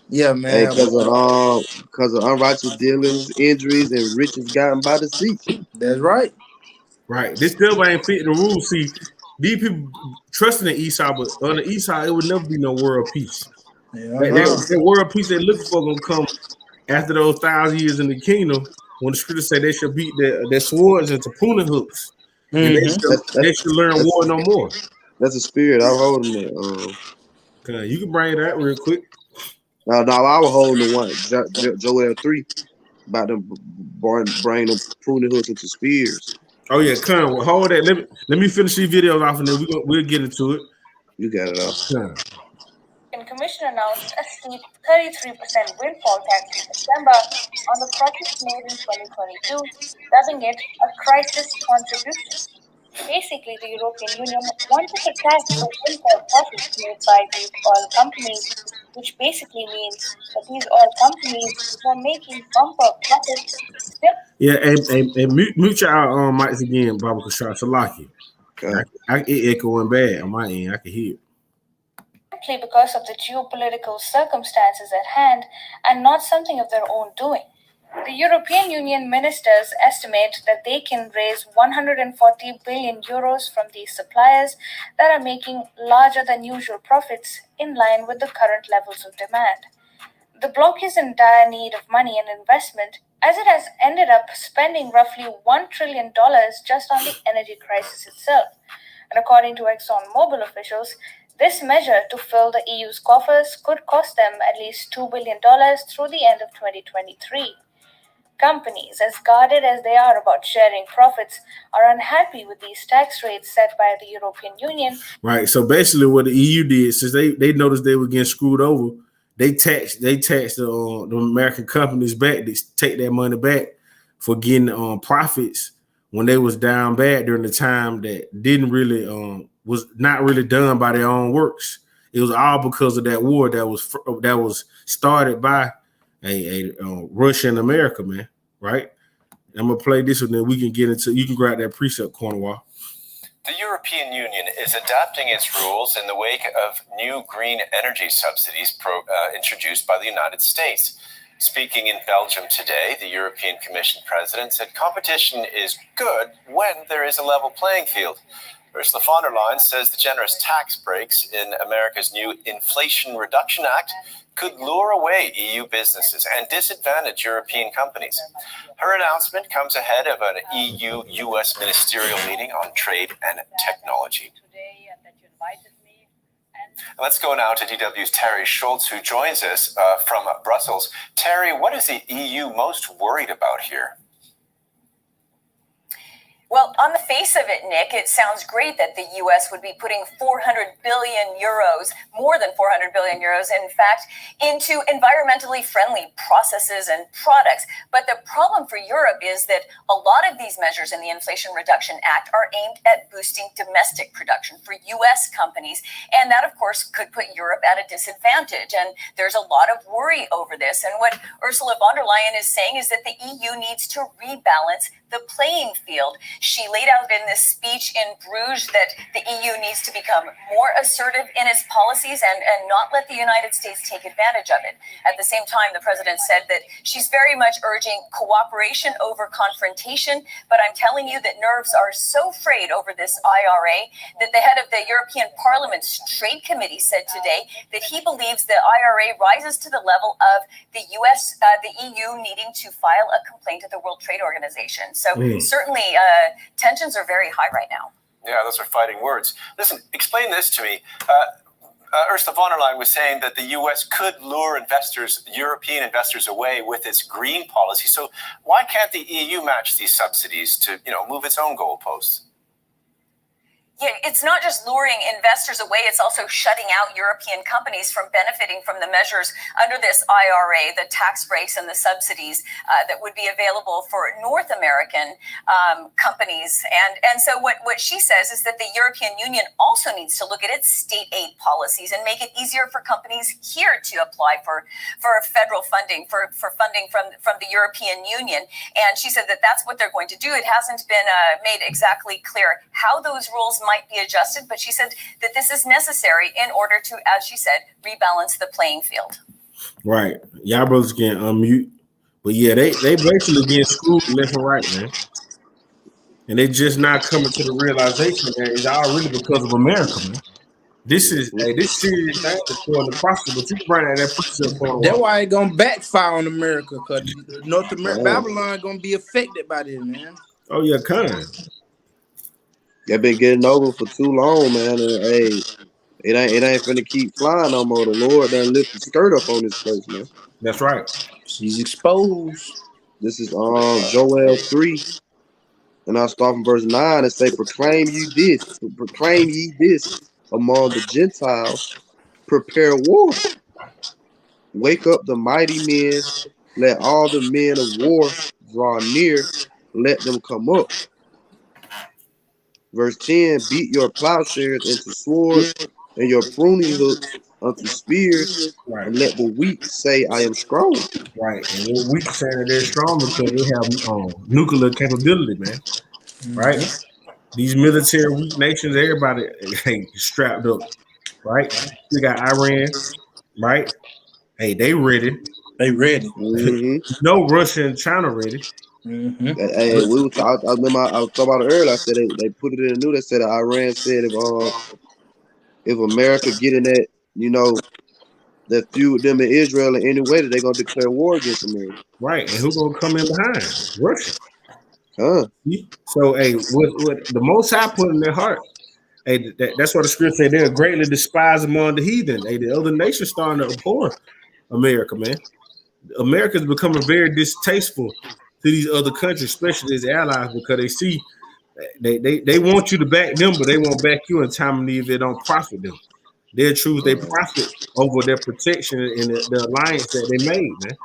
Hey, man. because of unrighteous dealings, injuries, and riches gotten by deceit. That's right. Right. This devil ain't fitting the rules. See, these people trusting in Esau, but on the East side, it would never be no world peace. Yeah, That world peace they're looking for gonna come after those 1,000 years in the kingdom, when the scripture say they shall beat their swords into pruning hooks, and they should learn war no more. That's a spirit. I'm holding it. You can bring that real quick. No, I was holding the one Joel 3 about them bring them pruning hooks into spears. Oh yeah, Con, well, hold that. Let me finish these videos off, and then we'll get into it. You got it off. The Commission announced a steep 33% windfall tax in September on the profits made in 2022, dubbing it a crisis contribution. Basically, the European Union wanted to tax the windfall profits made by these oil companies, which basically means that these oil companies were making bumper profits. Yeah, and mute your mics again, Baba Kashar Salaki. It echoing bad on my end. I can hear it. Simply because of the geopolitical circumstances at hand and not something of their own doing. The European Union ministers estimate that they can raise 140 billion euros from these suppliers that are making larger than usual profits in line with the current levels of demand. The bloc is in dire need of money and investment, as it has ended up spending roughly $1 trillion just on the energy crisis itself. And according to ExxonMobil officials, this measure to fill the EU's coffers could cost them at least $2 billion through the end of 2023. Companies, as guarded as they are about sharing profits, are unhappy with these tax rates set by the European Union. Right. So basically, what the EU did, since they noticed they were getting screwed over, they taxed the American companies back. They take that money back for getting profits when they was down bad during the time that didn't really was not really done by their own works. It was all because of that war that was started by a Russia and America, man. Right. I'm gonna play this one, then we can get into. You can grab that precept, Cornwall. The European Union is adapting its rules in the wake of new green energy subsidies introduced by the United States. Speaking in Belgium today, the European Commission president said competition is good when there is a level playing field. Ursula von der Leyen says the generous tax breaks in America's new Inflation Reduction Act could lure away EU businesses and disadvantage European companies. Her announcement comes ahead of an EU-US ministerial meeting on trade and technology. Let's go now to DW's Terry Schultz, who joins us from Brussels. Terry, what is the EU most worried about here? Well, on the face of it, Nick, it sounds great that the U.S. would be putting 400 billion euros, more than 400 billion euros, in fact, into environmentally friendly processes and products. But the problem for Europe is that a lot of these measures in the Inflation Reduction Act are aimed at boosting domestic production for U.S. companies. And that, of course, could put Europe at a disadvantage. And there's a lot of worry over this. And what Ursula von der Leyen is saying is that the EU needs to rebalance the playing field. She laid out in this speech in Bruges that the EU needs to become more assertive in its policies and not let the United States take advantage of it. At the same time, the president said that she's very much urging cooperation over confrontation. But I'm telling you that nerves are so frayed over this IRA that the head of the European Parliament's Trade Committee said today that he believes the IRA rises to the level of the EU needing to file a complaint at the World Trade Organization. So certainly tensions are very high right now. Yeah, those are fighting words. Listen, explain this to me. Ursula von der Leyen was saying that the U.S. could lure European investors away with its green policy. So why can't the EU match these subsidies to, move its own goalposts? Yeah, it's not just luring investors away, it's also shutting out European companies from benefiting from the measures under this IRA, the tax breaks and the subsidies that would be available for North American companies. And so what she says is that the European Union also needs to look at its state aid policies and make it easier for companies here to apply for federal funding, for funding from the European Union. And she said that that's what they're going to do. It hasn't been made exactly clear how those rules might be adjusted, but she said that this is necessary in order to, as she said, rebalance the playing field. Right. Y'all brothers can unmute. But yeah, they basically getting screwed left and right, man. And they just not coming to the realization that it's all really because of America, man. This is this serious thing that's going to prosper, but you can bring that precept for a while. That's why it gonna backfire on America, because North America, Babylon gonna be affected by this, man. Oh yeah, kind. They've been getting over for too long, man. And hey, it ain't finna keep flying no more. The Lord done lift the skirt up on this place, man. That's right. She's exposed. This is Joel 3. And I'll start from verse 9 and say, proclaim ye this among the Gentiles, prepare war. Wake up the mighty men, let all the men of war draw near, let them come up. Verse 10, beat your plowshares into swords and your pruning hooks unto spears, Right. and let the weak say, I am strong. Right. And we're weak saying that they're strong because they have nuclear capability, man. Right? These military weak nations, everybody strapped up. Right? We got Iran, right? Hey, they ready. They ready. Mm-hmm. Russia and China ready. Mm-hmm. Hey, I remember I was talking about it earlier. I said they put it in the news. They said that Iran said if America get in that, that feud them in Israel in any way, that they're gonna declare war against America. Right, and who's gonna come in behind? Russia. Huh? So, hey, what the Most High put in their heart, hey, that's what the scripture say. They're greatly despised among the heathen. Hey, the other nations starting to abhor America, man. America's becoming very distasteful to these other countries, especially as allies, because they see they want you to back them, but they won't back you in time of need if they don't profit them. They choose they profit over their protection and the alliance that they made, man.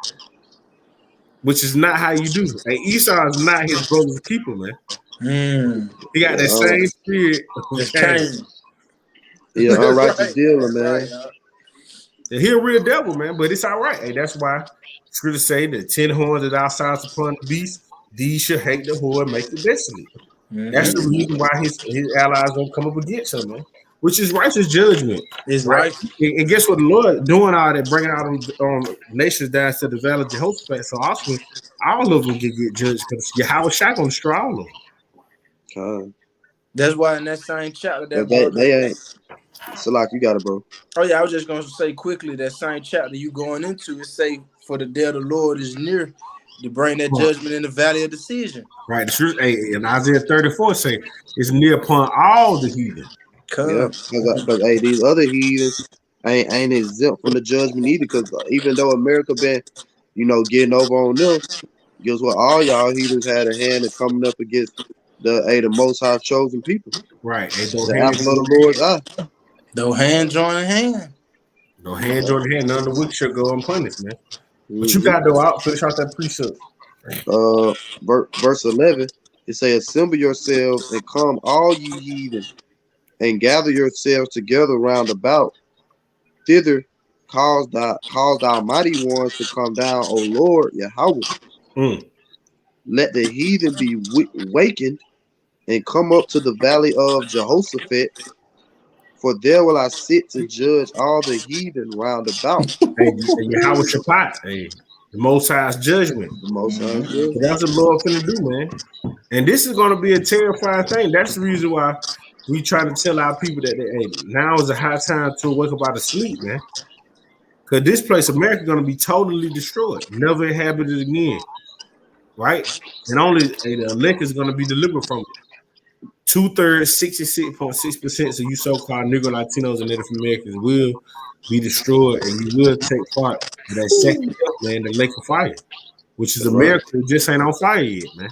Which is not how you do. Hey, Esau is not his brother's keeper, man. He got that same spirit. Yeah, unrighteous dealer, man. And he a real devil, man, but it's all right. Hey, that's why scripture say that 10 horns that outside upon the beast, these should hate the whore and make it desolate. That's the reason why his allies don't come up against him, man. Which is righteous judgment. It's right. And guess what? The Lord doing all that, bringing all them nations down to the valley of Jehoshaphat. So also, all of them can get judged because Yahweh Shai gonna destroy all of them. That's why in that same chapter that they ain't. So like you got it, bro. Oh yeah, I was just gonna say quickly that same chapter you going into, it say, for the day of the Lord is near to bring that judgment in the valley of decision. Right. The truth, and Isaiah 34 say it's near upon all the heathen. Yeah, because hey, these other heathens ain't exempt from the judgment either. Because even though America been, getting over on them, guess what? All y'all heathens had a hand in coming up against the Most High chosen people. Right. The apple of the Lord's eye. No hand joining hand. No hand joining hand. None of the wicked shall go unpunished, man. But you got to go out, finish out that precept. Verse 11, it says, assemble yourselves and come, all ye heathen, and gather yourselves together round about. Thither cause thy mighty ones to come down, O Lord Yahweh. Let the heathen be wakened and come up to the valley of Jehoshaphat. For there will I sit to judge all the heathen round about. Hey, Yahweh Shabbat, hey, the Most High's judgment. The Most High's judgment. So that's what the Lord finna do, man. And this is going to be a terrifying thing. That's the reason why we try to tell our people that now is a high time to wake up out of sleep, man. Because this place, America, is going to be totally destroyed, never inhabited again, right? And only the elect is going to be delivered from it. 2/3, 66.6% of you so-called Negro, Latinos, and Native Americans will be destroyed, and you will take part in that second death, man, the lake of fire, which is America. It just ain't on fire yet, man.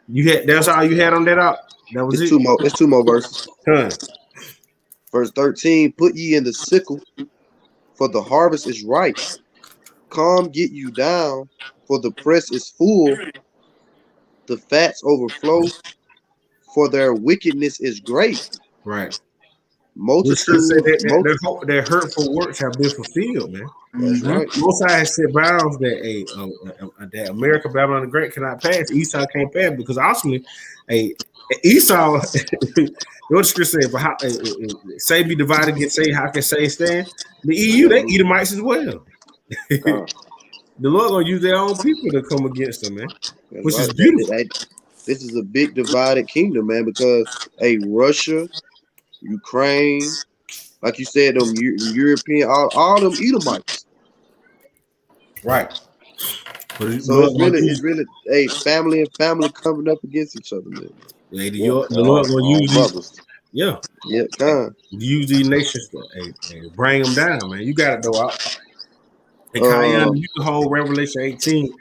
That's all you had on that out. That was It's it. two more verses. Huh. Verse 13, put ye in the sickle, for the harvest is ripe. Come get you down, for the press is full. The fats overflow, for their wickedness is great. Right. The scripture say Multitude, that their hurtful works have been fulfilled, man. that's right. Most High has set bounds that America, Babylon the Great cannot pass. Esau can't pass because ultimately, Esau, what the scripture say? But how say be divided against say, how can say stand? The EU, they Edomites as well. The Lord gonna use their own people to come against them, man. That's Which right. is beautiful. This is a big divided kingdom, man, because Russia, Ukraine, like you said, them European, all them Edomites. Right. But So it's really family and family coming up against each other, man. The Lord gonna use these. Yeah. Use these nations to bring them down, man. You got it though. And Kyan, you can hold Revelation 18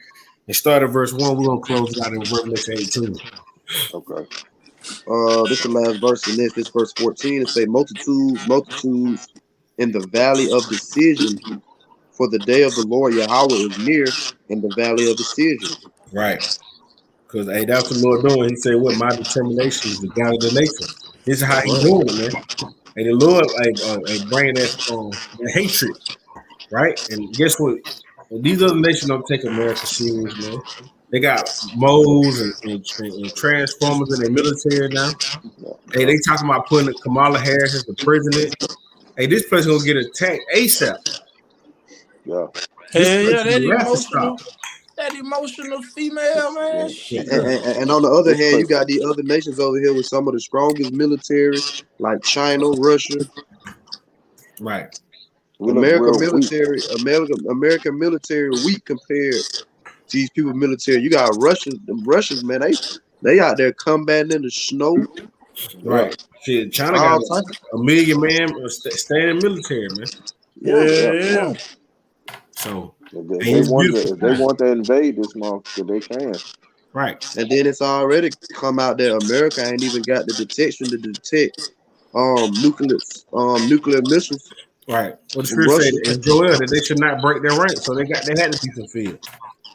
and start at verse 1. We're gonna close it out in Revelation 18. Okay. This is the last verse in this verse 14. It say multitudes in the valley of decision, for the day of the Lord Yahweh is near in the valley of decision. Right. Because that's what the Lord doing. He said, "What my determination is to gather the nations." This is how He's doing it, man. And the Lord bringing that hatred, right? And guess what? These other nations don't take America serious, man. They got moles and transformers in their military now. Hey, they talking about putting Kamala Harris as the president. Hey, this place gonna get attacked ASAP. Yeah. That emotional female, man. Shit. And on the other hand, you got these other nations over here with some of the strongest military, like China, Russia. Right. American military weak compared to these people military. You got Russians, man. They out there combating in the snow. Right. Shit, China got a million man standing military, man. Yeah. So if they want to invade this motherfucker, they can. Right. And then it's already come out that America ain't even got the detection to detect nuclear missiles. Right. Well, the scripture said in Joel that they should not break their rank, so they had to be fulfilled.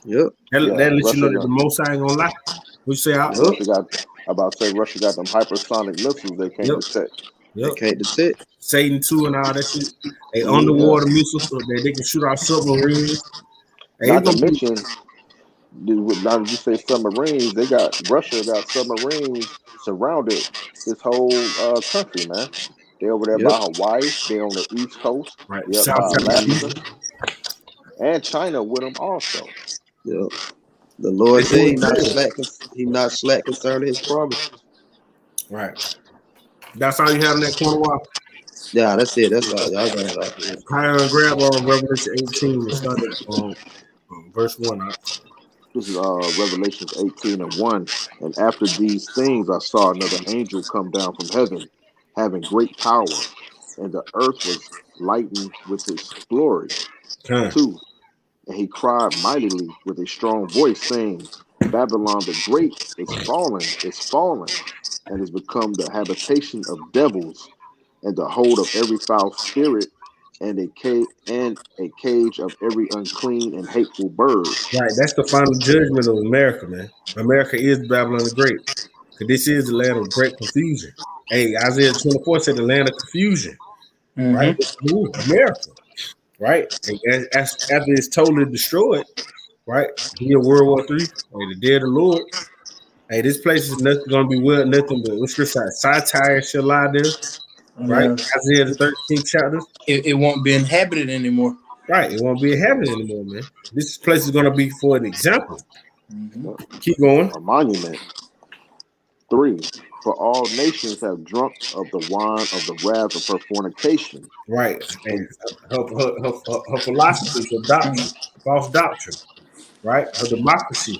Yep. That lets you know that the Most High ain't gonna lie. We say Russia got them hypersonic missiles they can't detect. They can't detect. Satan 2 and all that shit. Underwater missiles so that they can shoot our submarines. Not to mention, now that you say submarines, Russia got submarines surrounded this whole country, man. They over there by Hawaii. They on the East Coast. Right. Yep, by Alaska. And China with them also. Yep. The Lord said He not slack concerning His promise. Right. That's all you have in that corner wall. Yeah, that's it. That's all. Y'all got it out. Higher and grab on Revelation 18 and start at verse 1. This is Revelations 18:1. And after these things, I saw another angel come down from heaven, having great power, and the earth was lightened with his glory. 2. And he cried mightily with a strong voice, saying, Babylon the Great is fallen, and has become the habitation of devils, and the hold of every foul spirit, and a cage of every unclean and hateful bird. Right, that's the final judgment of America, man. America is Babylon the Great, because this is the land of great confusion. Hey, Isaiah 24 said the land of confusion, right? America, right? And after it's totally destroyed, right? Here, World War III, the day of the Lord. Hey, this place is nothing going to be nothing but what's scripture? Satire shall lie there, right? Isaiah the 13th chapter. It won't be inhabited anymore. Right, it won't be inhabited anymore, man. This place is going to be for an example. Keep going. A monument. 3. For all nations have drunk of the wine of the wrath of her fornication. Right. And her philosophy, her doctrine, false doctrine, right? Her democracy,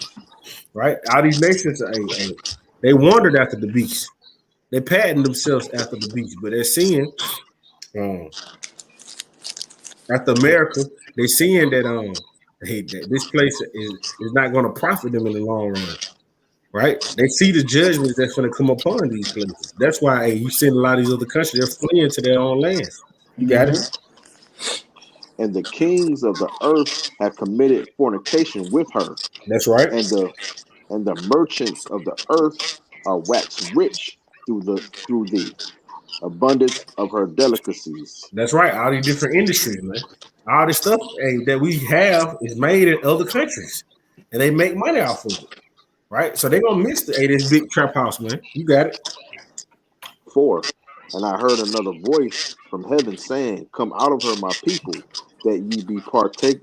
right? All these nations, they wandered after the beast. They patterned themselves after the beast, but they're seeing, after America, they're seeing that that this place is not going to profit them in the long run. right? They see the judgments that's going to come upon these places. That's why you send a lot of these other countries, they're fleeing to their own lands. You got it? And the kings of the earth have committed fornication with her. That's right. And the merchants of the earth are waxed rich through the abundance of her delicacies. That's right. All these different industries, man. All this stuff that we have is made in other countries, and they make money off of it, right? So they're gonna miss this big trap house, man. You got it. 4. And I heard another voice from heaven saying, "Come out of her, my people, that ye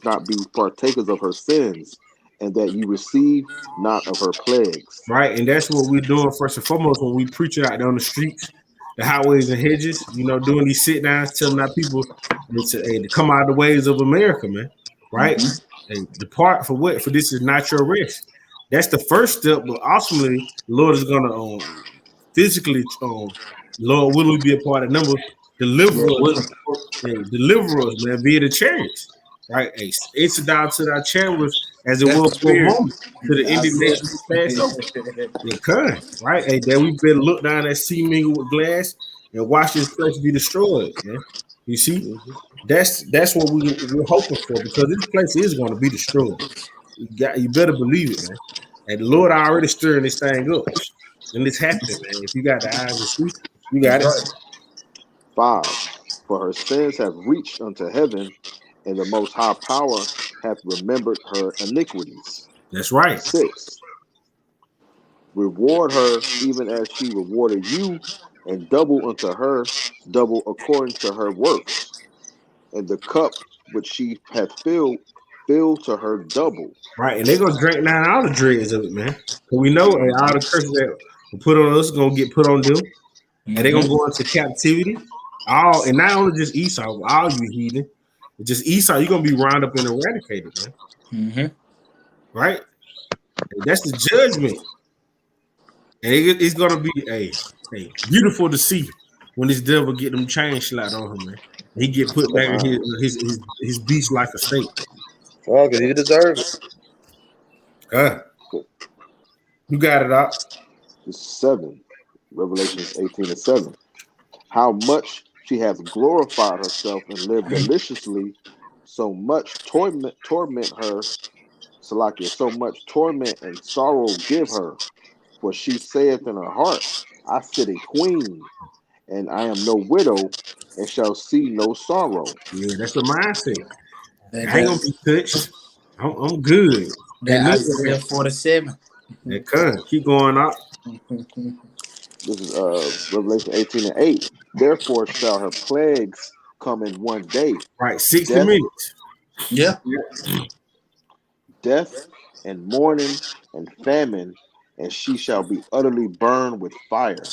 not be partakers of her sins, and that ye receive not of her plagues." Right, and that's what we're doing first and foremost when we preach it out there on the streets, the highways and hedges. Doing these sit downs, telling our people to come out of the ways of America, man. Right, and depart for what? For this is not your rest. That's the first step, but ultimately, the Lord is gonna physically, Lord, will we be a part of number? Deliver us, man, via the chariots. Right, it's down to our chariots as it was for a moment to the indignation we passed over. It can, right? Then we better look down that sea mingle with glass and watch this place be destroyed, man. You see, that's what we're hoping for, because this place is going to be destroyed. You better believe it, man. And the Lord already stirring this thing up, and it's happening, man. If you got the eyes to see, you got it. 5. For her sins have reached unto heaven, and the Most High Power hath remembered her iniquities. That's right. 6. Reward her even as she rewarded you, and double unto her, double according to her works. And the cup which she hath filled, fill to her double. Right, and they're gonna drink down all the dregs of it, man. Because we know all the curses that were put on us gonna get put on them, and they're gonna go into captivity. And not only just Esau, all you heathen, just Esau, you're gonna be round up and eradicated, man. Right? And that's the judgment, and it's gonna be a beautiful to see when this devil get them chains slapped on him, man. He get put back in his beast like a state. Oh, because he deserves it. You got it up. 7. Revelations 18:7. How much she hath glorified herself and lived deliciously, so much torment her, Salakia, so much torment and sorrow give her. For she saith in her heart, I sit a queen, and I am no widow, and shall see no sorrow. Yeah, that's the mindset. I ain't gonna be touched. I'm good. That Isaiah 47. That keep going up. This is Revelation 18:8. Therefore shall her plagues come in one day. Right, 60 minutes. Yeah. Death and mourning and famine, and she shall be utterly burned with fire.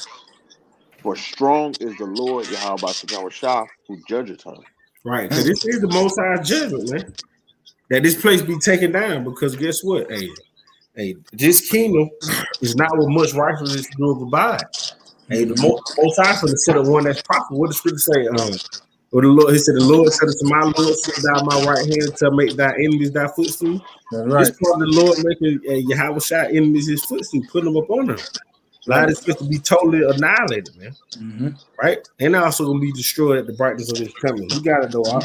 For strong is the Lord Yahweh Shah, who judgeth her. Right, because this is the Most High judgment, man. That this place be taken down, because guess what? This kingdom is not with much righteousness to abide. The Most High for the set of one that's profitable. What the scripture say? Or the Lord, he said, the Lord said to my Lord, sit thou my right hand to make thy enemies thy footstool. Right. This part of the Lord making Yahweh Shah enemies his footstool, putting them upon them. Light is supposed to be totally annihilated, man. Right? And also gonna be destroyed at the brightness of his coming. You got it though, Al.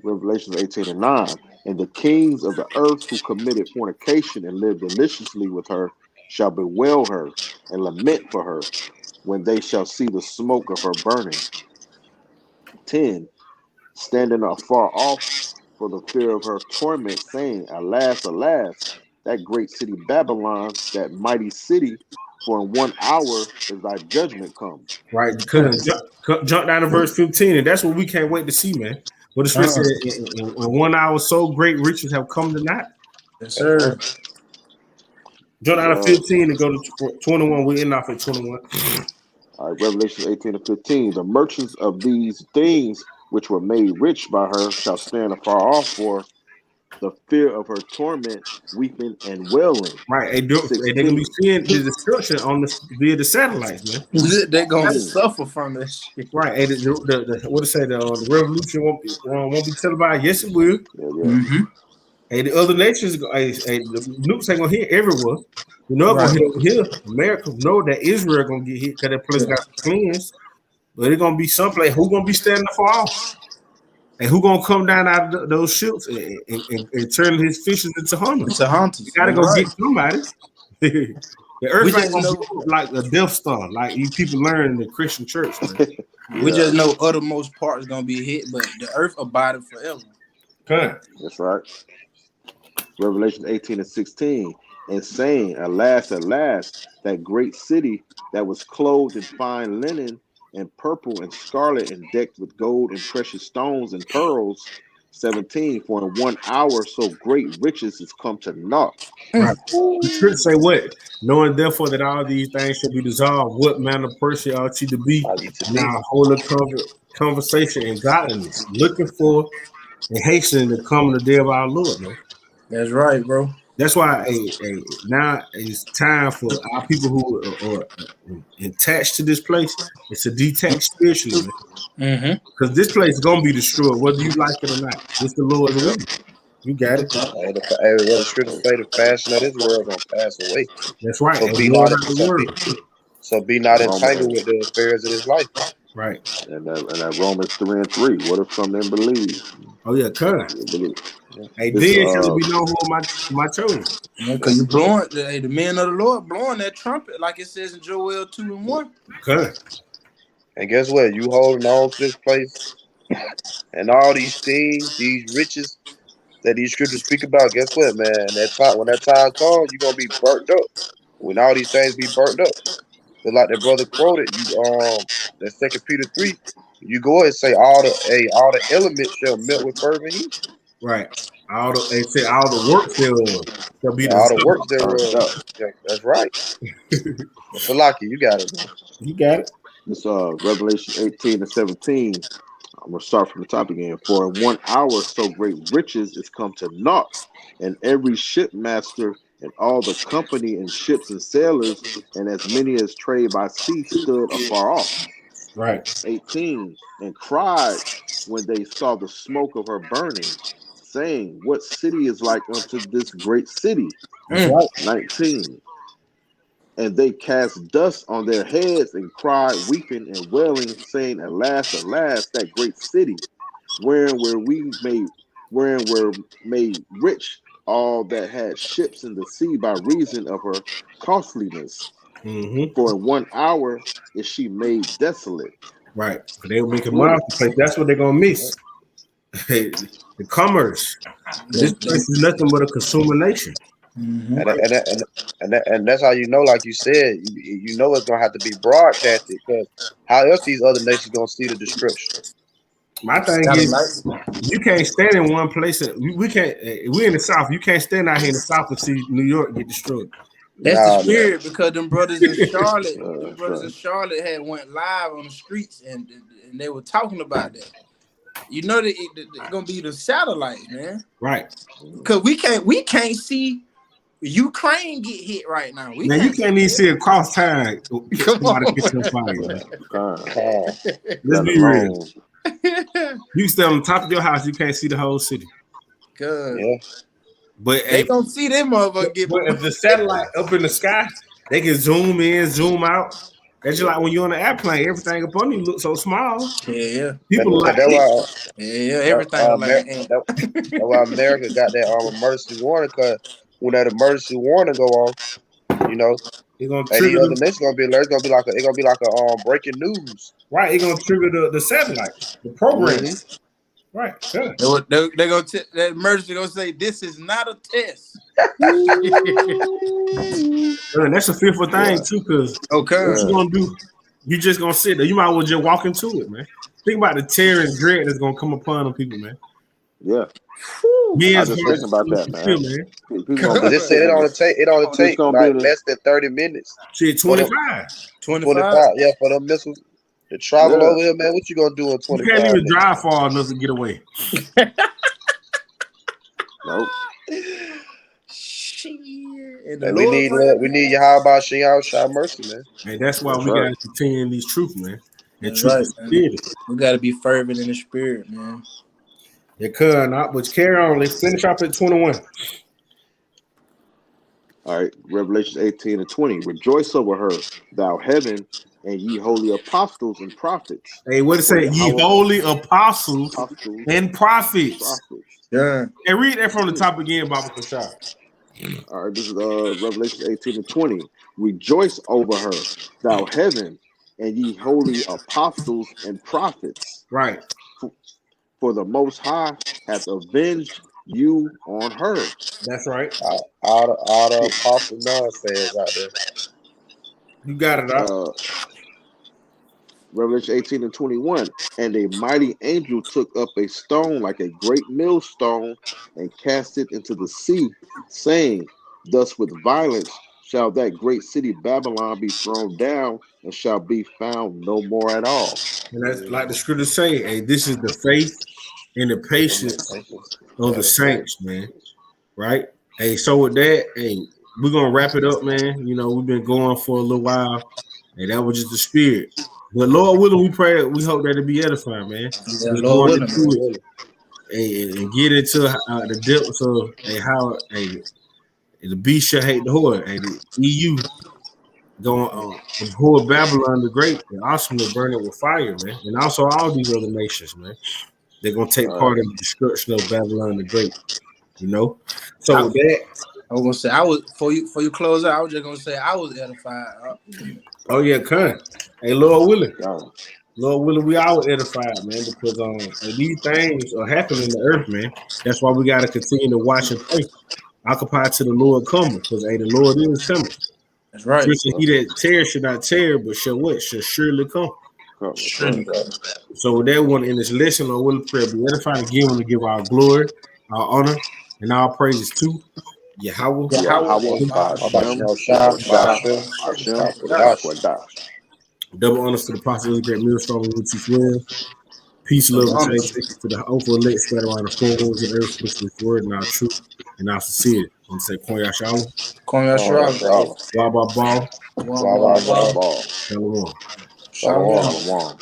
Revelation 18:9. And the kings of the earth who committed fornication and lived deliciously with her shall bewail her and lament for her when they shall see the smoke of her burning. 10. Standing afar off for the fear of her torment, saying, Alas, alas, that great city Babylon, that mighty city, for in 1 hour is thy judgment come. Right, jump down to verse 15, and that's what we can't wait to see, man. What the scripture said, in 1 hour, so great riches have come to naught. Yes, sir. Jump down to 15 and go to 21. We're in off at 21. All right, Revelation 18:15. The merchants of these things which were made rich by her shall stand afar off for the fear of her torment, weeping and wailing. Right, they're gonna be seeing the destruction via the satellites, man. They're gonna suffer from this shit. Right, and what to say? The revolution won't be televised. Yes, it will. Yeah. And the other nations, the nukes ain't gonna hit everywhere. You know, gonna hit over here. America know that Israel gonna get hit because that place got cleansed. But it's gonna be someplace. Who gonna be standing for off? And who gonna come down out of those ships and turn his fishes into hunters? You gotta go get somebody. The earth ain't gonna blow up like a Death Star, like you people learn in the Christian church. We just know uttermost part is gonna be hit, but the earth abided forever. Okay. That's right. Revelation 18:16, and saying, Alas, that great city that was clothed in fine linen and purple and scarlet and decked with gold and precious stones and pearls. 17, for in 1 hour so great riches is come to naught. Right. The scripture say what? Knowing therefore that all these things shall be dissolved, what manner of person ought you to be now holy conversation and godliness, looking for and hastening the coming of the day of our Lord, man. That's right, bro. That's why now it's time for our people who are attached to this place is to detach spiritually, man. Because this place is gonna be destroyed, whether you like it or not. It's the Lord's will. You got it. What the scripture say, the fashion of this world gonna pass away. That's right. So be not entangled with the affairs of this life. Right. And that Romans 3:3. What if some didn't believe? Oh yeah, cut. Hey, then shall it be known who my chosen? Because you blowing the men of the Lord blowing that trumpet, like it says in Joel 2:1. Cut. And guess what? You holding on to this place and all these things, these riches that these scriptures speak about. Guess what, man? When that time comes, you're gonna be burnt up. When all these things be burnt up. But like the brother quoted, that 2 Peter 3, you go ahead and say all the elements shall melt with fervent heat. Right. All the works thereof shall be all the works thereof. Yeah, that's right. Salaki, you got it, man. You got it. This Revelation 18:17. I'm gonna start from the top again. For in 1 hour so great riches is come to naught, and every shipmaster and all the company and ships and sailors, and as many as trade by sea, stood afar off. Right. 18, and cried when they saw the smoke of her burning, saying, What city is like unto this great city? That's right. 19. And they cast dust on their heads and cried, weeping and wailing, saying, Alas, alas, that great city, wherein were made rich all that had ships in the sea by reason of her costliness. For in 1 hour is she made desolate. Right. They will make a marketplace. That's what they're gonna miss. The commerce. This place is nothing but a consumer nation. And that's how you know, like you said, you know it's gonna have to be broadcasted, because how else these other nations gonna see the destruction? My thing is, you can't stand in one place. We can't. We're in the South. You can't stand out here in the South and see New York get destroyed. That's the spirit, because them brothers in Charlotte, had went live on the streets and they were talking about that. You know that it's gonna be the satellite, man. Right. Because we can't see Ukraine get hit right now. You can't even see across town. Come on, let's be real. You stay on the top of your house, you can't see the whole city. Good. Yeah. But they don't see them motherfuckers. But if the satellite up in the sky, they can zoom in, zoom out. That's just like when you're on an airplane, everything up on you looks so small. Yeah. People everything. That's why America got that emergency warning, because when that emergency warning go off, you know, it's gonna trigger the other nation gonna be alert. It's gonna be like a breaking news. Right. It's gonna trigger the satellite, the program. Right. Good. They're gonna that emergency gonna say this is not a test. That's a fearful thing too, because what you gonna do? You just gonna sit there. You might as well just walk into it, man. Think about the terror and dread that's gonna come upon them people, man. Yeah. I just thinking about that, man. People just said it only take like less than 30 minutes. Shit, 25. 25, yeah, for them missiles to travel over here, man. What you gonna do in 25? You can't even drive far enough to get away. Nope. We need Yahweh Shah mercy, man. And that's why we gotta continue in these truth, man. And truth is we gotta be fervent in the spirit, man. Yeah, but carry on. Let's finish up at 21. All right, Revelation 18 and 20. Rejoice over her, thou heaven, and ye holy apostles and prophets. Hey, what it say? Ye holy apostles and prophets. Yeah. And read that from the top again, Baba Kashar. All right, this is Revelation 18 and 20. Rejoice over her, thou heaven, and ye holy apostles and prophets. Right. For the Most High hath avenged you on her. That's right. All the apostle nonsense out there. You got it out. Revelation 18 and 21. And a mighty angel took up a stone like a great millstone and cast it into the sea, saying, thus with violence shall that great city Babylon be thrown down and shall be found no more at all. And that's like the scripture say, hey, this is the faith and the patience of the saints, man. Right? Hey, so with that, hey, we're gonna wrap it up, man. You know, we've been going for a little while, and that was just the spirit. But Lord willing, we pray, we hope that it be edifying, man. Yeah, Lord willing, into it and get into the depths of how the beast shall hate the whore, the EU going abhor Babylon the Great, and awesome to burn it with fire, man. And also all these other nations, man. They're gonna take part in the destruction of Babylon the Great. You know, so with that, I was gonna say I was for you close out. I was just gonna say I was edified. Oh yeah, Con. Hey, Lord willing, we all edified, man, because these things are happening in the earth, man. That's why we gotta continue to watch and pray, occupy to the Lord coming, because the Lord is coming. That's right. He that tears should not tear, but shall what? Shall surely come. Surely. So with that one in this lesson, Lord willing, prayer be edified again. Want to give our glory, our honor, and our praises to Yahweh. Double honors to the Prophet, great millstone, which is well. Peace, love, and sanctification to the hopeful elect spread around the four corners of the earth, which is word and our truth and our sincerity. And say, Konya Shalom. Blah, blah, blah. Shalom.